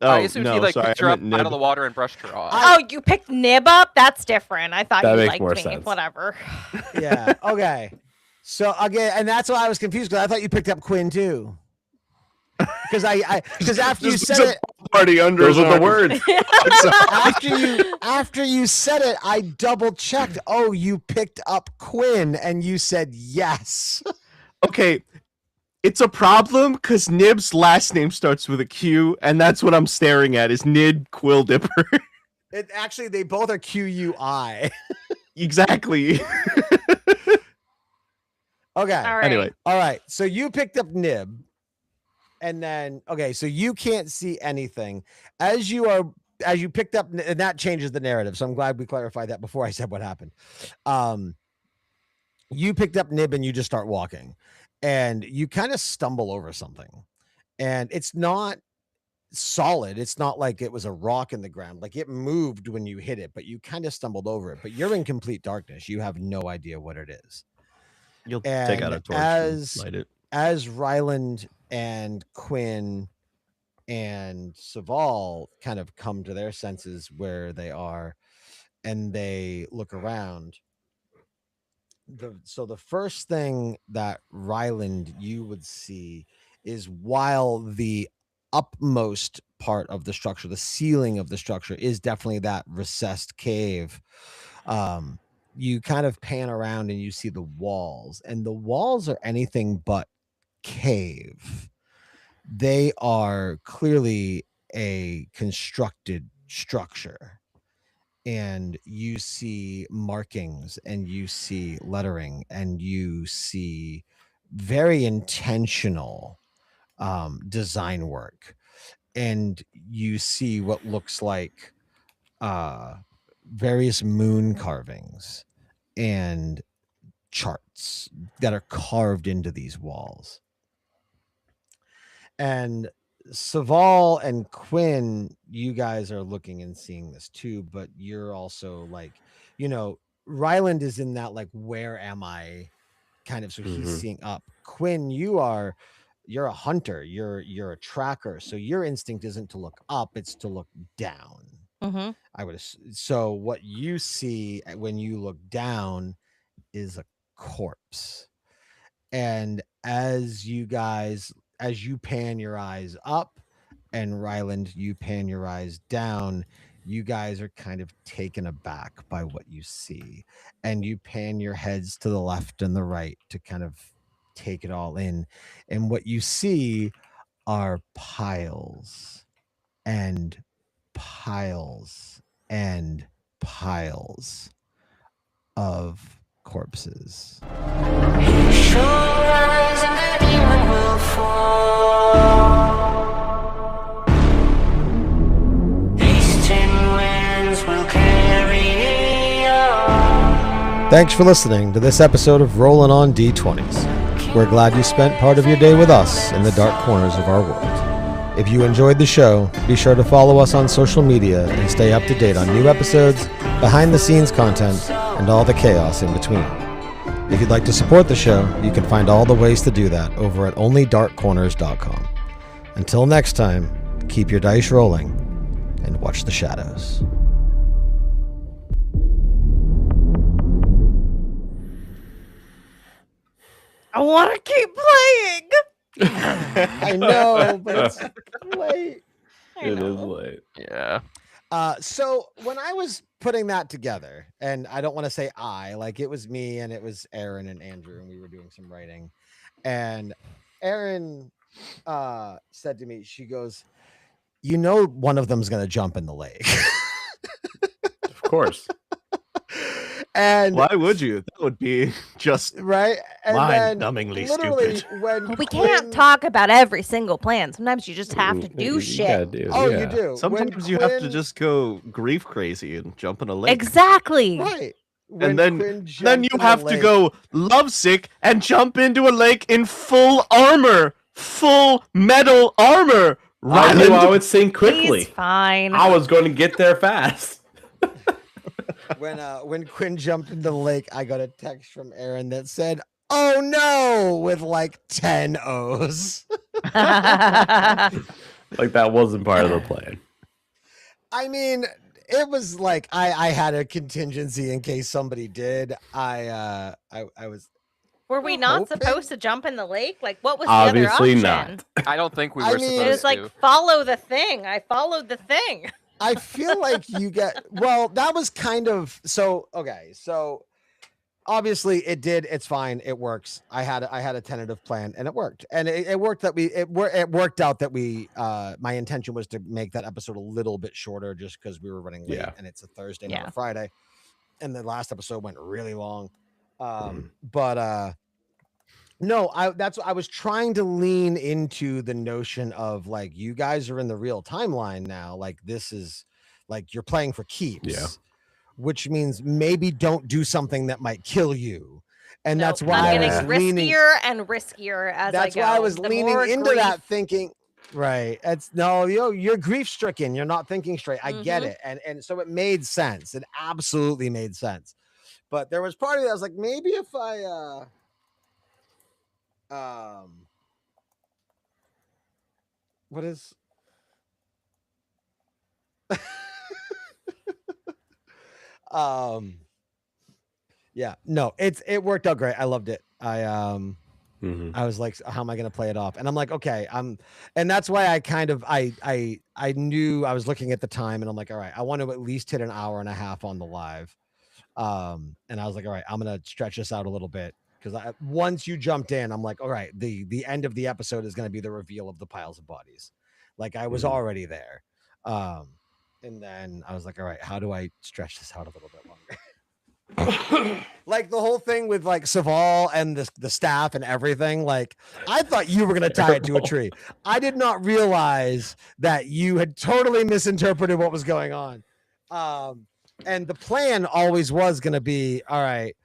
Oh, I assumed no, he like sorry, picked her I up meant out of Nib. the water and brushed her off. Oh, you picked Nib up? That's different. I thought That you makes liked more me. sense. Whatever. Yeah. Okay. So again, and that's why I was confused because I thought you picked up Quinn too. Because because after you This said is a it, party under Those his are the arm. words. after you said it, I double checked. Oh, you picked up Quinn, and you said yes. Okay, it's a problem because Nib's last name starts with a Q, and that's what I'm staring at is Nid Quill Dipper. It actually they both are QUI. Exactly. Okay. All right. Anyway, All right. So you picked up Nib, And then, okay, so you can't see anything as you picked up, and that changes the narrative. So I'm glad we clarified that before I said what happened. You picked up Nib and you just start walking, and you kind of stumble over something, and it's not solid. It's not like it was a rock in the ground. Like it moved when you hit it, but you kind of stumbled over it. But you're in complete darkness. You have no idea what it is. You'll And take out a torch and light it. As Ryland and Quinn and Saval kind of come to their senses where they are, and they look around. So the first thing that Ryland you would see is, while the upmost part of the structure, the ceiling of the structure, is definitely that recessed cave, you kind of pan around and you see the walls, and the walls are anything but cave. They are clearly a constructed structure, and you see markings and you see lettering and you see very intentional design work, and you see what looks like various moon carvings and charts that are carved into these walls. And Saval and Quinn, you guys are looking and seeing this too, but you're also like, Ryland is in that like, where am I kind of, so he's seeing up. Quinn, you're a hunter, you're a tracker, so your instinct isn't to look up, it's to look down. I would so what you see when you look down is a corpse. And as you pan your eyes up, and Ryland, you pan your eyes down, you guys are kind of taken aback by what you see, and you pan your heads to the left and the right to kind of take it all in. And what you see are piles and piles and piles of corpses. Thanks for listening to this episode of Rollin' on D20s. We're glad you spent part of your day with us in the dark corners of our world. If you enjoyed the show, be sure to follow us on social media and stay up to date on new episodes, behind-the-scenes content, and all the chaos in between. If you'd like to support the show, you can find all the ways to do that over at onlydarkcorners.com. Until next time, keep your dice rolling and watch the shadows. I want to keep playing. I know, but it's late. It is late. Yeah. So when I was putting that together, and I don't want to say like it was me and it was Aaron and Andrew, and we were doing some writing, and Aaron said to me, she goes, one of them's going to jump in the lake. Of course. And why would you? That would be just right. And mind-numbingly stupid. When we can't talk about every single plan. Sometimes you just have to do shit. You do. Sometimes you have to just go grief crazy and jump in a lake. Exactly. Right. And then you have to go lovesick and jump into a lake in full armor, full metal armor. I knew I would sing quickly. He's fine. I was going to get there fast. When Quinn jumped into the lake, I got a text from Aaron that said, "Oh no," with like 10 O's. Like that wasn't part of the plan. I mean, it was like I had a contingency in case somebody did. I was. Were we not supposed to jump in the lake? Like, what was Obviously the other option? I don't think we were supposed to. It was like, follow the thing. I followed the thing. I feel like you get, that was kind of, okay. So obviously it did. It's fine. It works. I had a tentative plan and it worked. And it worked that it worked out that my intention was to make that episode a little bit shorter just because we were running late and it's a Thursday, not a Friday. And the last episode went really long. But No, I was trying to lean into the notion of like you guys are in the real timeline now. Like this is like you're playing for keeps, which means maybe don't do something that might kill you. And No, that's why I'm I getting was leaning. riskier and riskier as That's I go. why I was The leaning more into grief- that, thinking. Right. It's no, you're grief stricken. You're not thinking straight. I get Mhm. it, and so it made sense. It absolutely made sense. But there was part of it I was like, maybe if I what is yeah, no, it worked out great. I loved it. I was like, how am I going to play it off? And I'm like, okay, and that's why I kind of, I knew I was looking at the time and I'm like, all right, I want to at least hit an hour and a half on the live. And I was like, all right, I'm going to stretch this out a little bit. Cause once you jumped in, I'm like, all right, the end of the episode is going to be the reveal of the piles of bodies. Like I was already there. And then I was like, all right, how do I stretch this out a little bit longer? Like the whole thing with like Saval and the staff and everything. Like I thought you were gonna tie it to a tree. I did not realize that you had totally misinterpreted what was going on. And the plan always was gonna be all right.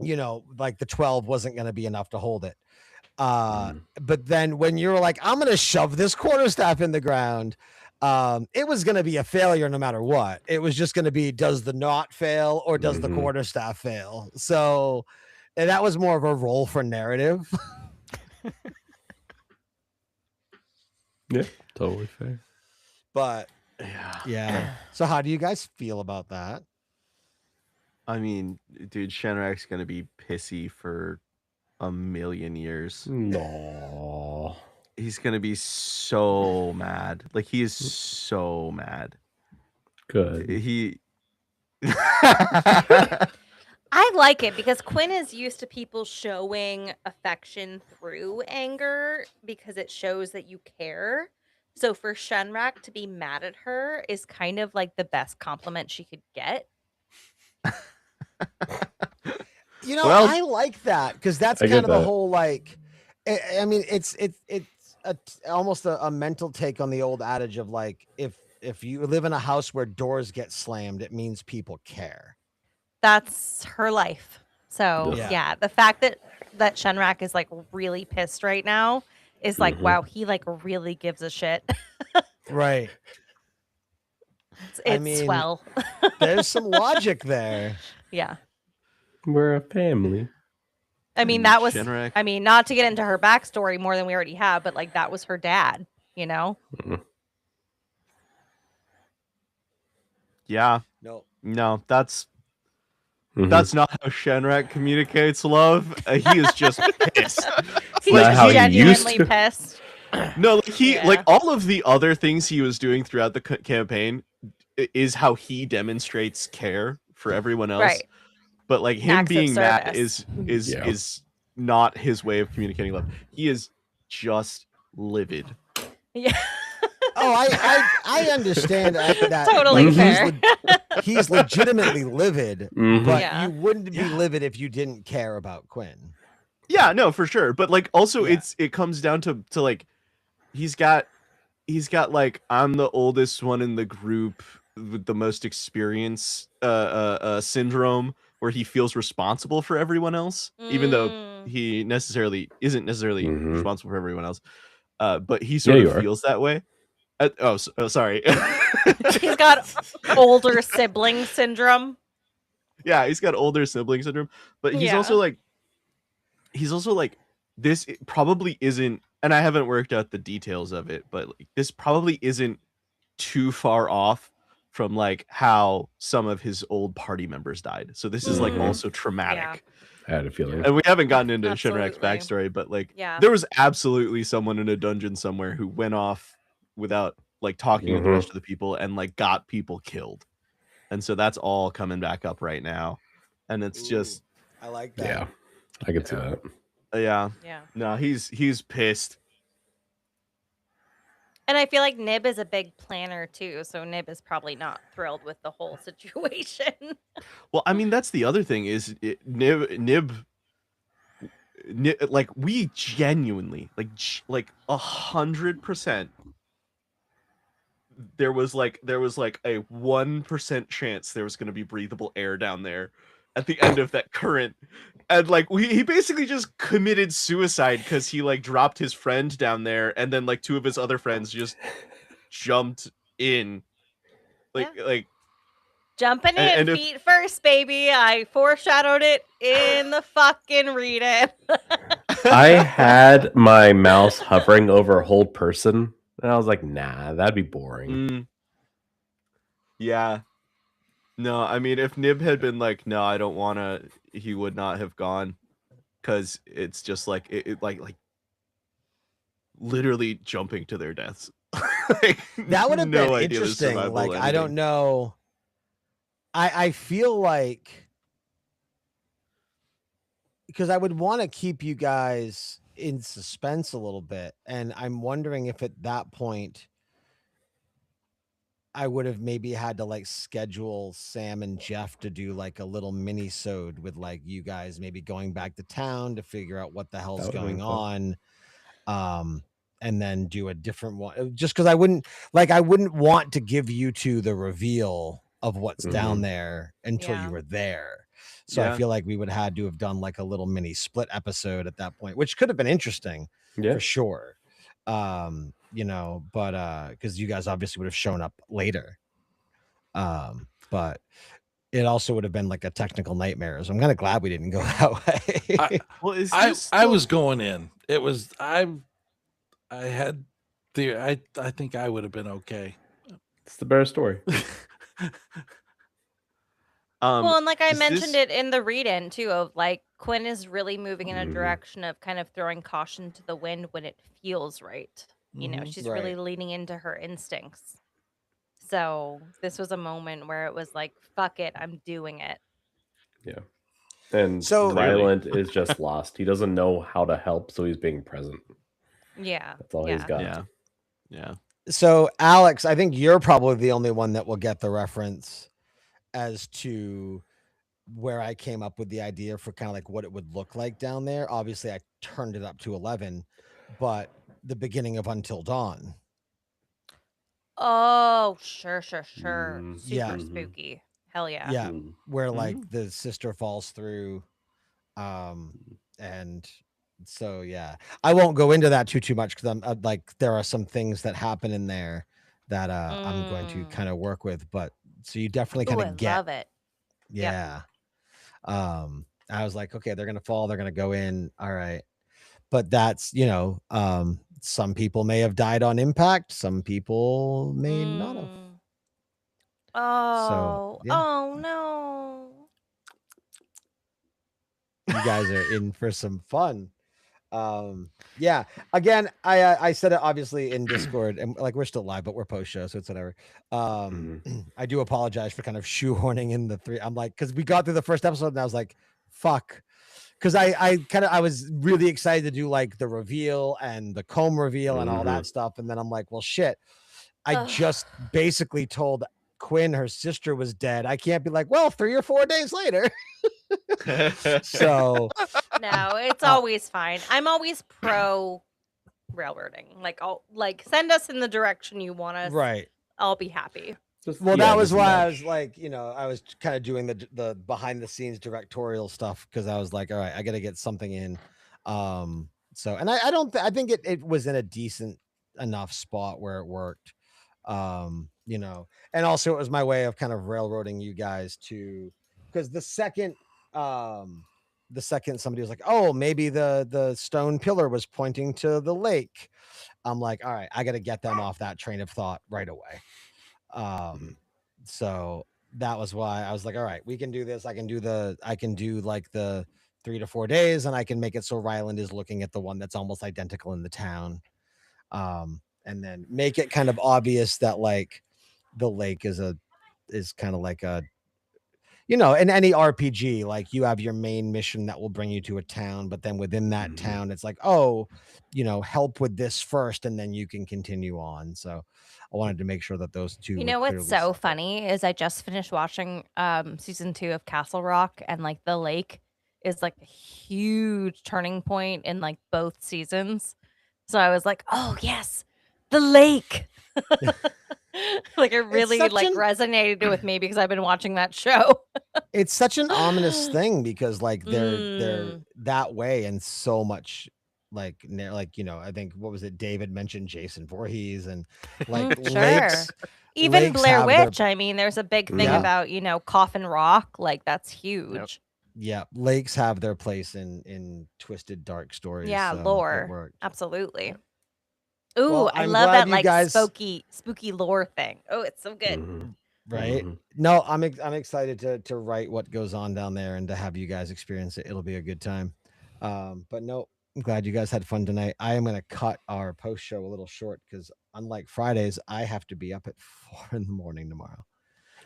You know, like the 12 wasn't gonna be enough to hold it. But then when you're like, I'm gonna shove this quarterstaff in the ground. It was going to be a failure no matter what. It was just going to be, does the knot fail or does the quarterstaff fail? So and that was more of a role for narrative. Yeah, totally fair. But yeah. So how do you guys feel about that? I mean, dude, Shenrak's gonna be pissy for a million years. No. He's gonna be so mad. Like he is so mad. Good. I like it because Quinn is used to people showing affection through anger because it shows that you care. So for Shenrak to be mad at her is kind of like the best compliment she could get. You know, Well- I like that because that's I kind get of the that. whole like. I mean, it's almost a mental take on the old adage of like if you live in a house where doors get slammed, it means people care. That's her life. So Yeah. yeah, the fact that Shenrak is like really pissed right now is like, wow, he like really gives a shit. Right. It's I mean, swell. There's some logic there. Yeah. We're a family. I mean, that was, Shenrak. I mean, not to get into her backstory more than we already have, but like that was her dad, you know? Yeah. No. That's not how Shenrak communicates love. He is just pissed. He's not how he used genuinely to. pissed. No, like Yeah. like all of the other things he was doing throughout the campaign is how he demonstrates care for everyone else. Right. But like him Acts of being mad service. is not his way of communicating love. He is just livid. Yeah. Oh, I understand that. Totally like, fair. He's legitimately livid, but Yeah. you wouldn't be livid if you didn't care about Quinn. Yeah, no, for sure. But like also Yeah. it comes down to like he's got like I'm the oldest one in the group with the most experience syndrome where he feels responsible for everyone else even though he isn't necessarily responsible for everyone else. But he sort Yeah, you of are. feels that way. Sorry. He's got older sibling syndrome. Yeah, he's got older sibling syndrome, but he's Yeah. also like this probably isn't, and I haven't worked out the details of it, but like, this probably isn't too far off from like how some of his old party members died. So this is like also traumatic. I had a feeling. And we haven't gotten into Shenrak's Absolutely. backstory, but like Yeah. there was absolutely someone in a dungeon somewhere who went off without like talking to the rest of the people and like got people killed. And so that's all coming back up right now. And it's just I like that. Yeah, I could see that. yeah. Yeah. No, he's pissed. And I feel like Nib is a big planner too, so Nib is probably not thrilled with the whole situation. Well, I mean that's the other thing is Nib like we genuinely like 100%. There was like a 1% chance there was going to be breathable air down there at the end of that current, and like he basically just committed suicide because he like dropped his friend down there, and then like 2 of his other friends just jumped in, like Jumping in and if- feet first, baby. I foreshadowed it in the fucking read it. I had my mouse hovering over a whole person, and I was like, nah, that'd be boring. Yeah. No, I mean, if Nib had been like, no, I don't want to, he would not have gone, because it's just like like literally jumping to their deaths. Like, That would have no been idea the interesting. survival Like, I don't ending. know. I feel like, because I would want to keep you guys in suspense a little bit, and I'm wondering if at that point I would have maybe had to like schedule Sam and Jeff to do like a little mini-sode with like you guys maybe going back to town to figure out what the hell's That would've been going on. And then do a different one, just because I wouldn't want to give you two the reveal of what's down there until Yeah. you were there. So I Yeah. feel like we would have had to have done like a little mini split episode at that point, which could have been interesting Yeah. for sure. You know, but because you guys obviously would have shown up later. But it also would have been like a technical nightmare. So I'm kind of glad we didn't go that way. Well, is I this was going in. It was I had the I think I would have been okay. It's the better story. Well, and like I is mentioned this- it in the read-in too, of like Quinn is really moving in a Mhm. direction of kind of throwing caution to the wind when it feels right. You know, Mhm. she's really Right. leaning into her instincts. So this was a moment where it was like, fuck it, I'm doing it. And So- Ryland is just lost. He doesn't know how to help, so he's being present. Yeah. That's all he's yeah. got. Yeah. So Alex, I think you're probably the only one that will get the reference as to where I came up with the idea for kind of like what it would look like down there. Obviously, I turned it up to 11, but the beginning of Until Dawn. Oh, sure. Super Yeah. spooky. Hell yeah. Yeah, Mm. where like the sister falls through, and so yeah, I won't go into that too much because I'm like there are some things that happen in there that I'm going to kind of work with, but so you definitely Ooh, kind I of get love it. yeah. I was like, okay, they're gonna fall, they're gonna go in, all right, but that's some people may have died on impact, some people may not have. Mm. Oh, yeah. oh no. You guys are in for some fun. Yeah, again, I said it obviously in Discord, and like we're still live, but we're post show, so it's whatever. I do apologize for kind of shoehorning in the three. I'm like, because we got through the first episode and I was like, fuck, because I was really excited to do like the reveal and the comb reveal and all that stuff, and then I'm like, well, shit, I Ugh. just basically told Quinn her sister was dead. I can't be like, well, 3 or 4 days later. So No, it's always fine. I'm always pro railroading. Like I'll send us in the direction you want us. right. I'll be happy. Well, that was just why I nudge. was like, I was kind of doing the behind the scenes directorial stuff because I was like, all right, I got to get something in. So, and I think it was in a decent enough spot where it worked. And also it was my way of kind of railroading you guys to, because the second somebody was like, oh, maybe the stone pillar was pointing to the lake. I'm like, all right, I got to get them off that train of thought right away. So that was why I was like, all right, we can do this. I can do like the 3 to 4 days, and I can make it so Ryland is looking at the one that's almost identical in the town. And then make it kind of obvious that like the lake is kind of like a, in any RPG, like you have your main mission that will bring you to a town, but then within that town, it's like, oh, help with this first, and then you can continue on. So I wanted to make sure that those two. You were know what's clearly so separate. funny is I just finished watching season 2 of Castle Rock, and like the lake is like a huge turning point in like both seasons. So I was like, oh yes, the lake. Like it really such like an- resonated with me because I've been watching that show. It's such an ominous thing because like they're Mm. that way and so much like you know, I think what was it? David mentioned Jason Voorhees and like Sure. lakes. Even lakes Blair have their- Witch, I mean, there's a big thing Yeah. about, you know, Coffin Rock. Like that's huge. Yeah, lakes have their place in twisted dark stories. Yeah, so it lore. worked. Absolutely. Ooh, Well, I I'm love glad that you like guys- spooky lore thing. Oh, it's so good. Mhm. Right? Mhm. No, I'm excited to write what goes on down there and to have you guys experience it. It'll be a good time. But no, I'm glad you guys had fun tonight. I am going to cut our post show a little short because unlike Fridays, I have to be up at 4 a.m. tomorrow.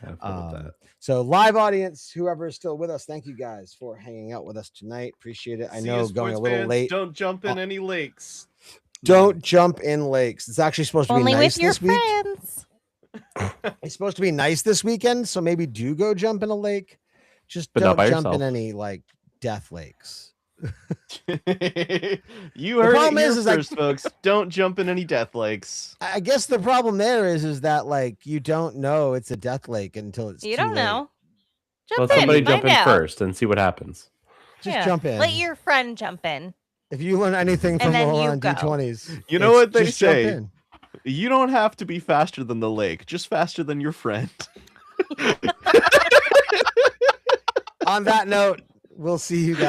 Have fun with that. So live audience, whoever is still with us, thank you guys for hanging out with us tonight. Appreciate it. I See know you, going a sports little fans, late. Don't jump in any lakes. Don't jump in lakes. It's actually supposed to be Only nice with your this week. friends. It's supposed to be nice this weekend, so maybe do go jump in a lake. Just But not don't by jump in yourself. any like death lakes. You heard it problem here is like- first, folks. Don't jump in any death lakes. I guess the problem there is that like you don't know it's a death lake until it's You too don't late. know. Let Jump in. somebody Find jump in out. first and see what happens. Just Yeah. jump in. Let your friend jump in. If you learn anything from then you Roll on go. D20s, You know it's what they just jump say? in. You don't have to be faster than the lake, just faster than your friend. On that note, we'll see you guys.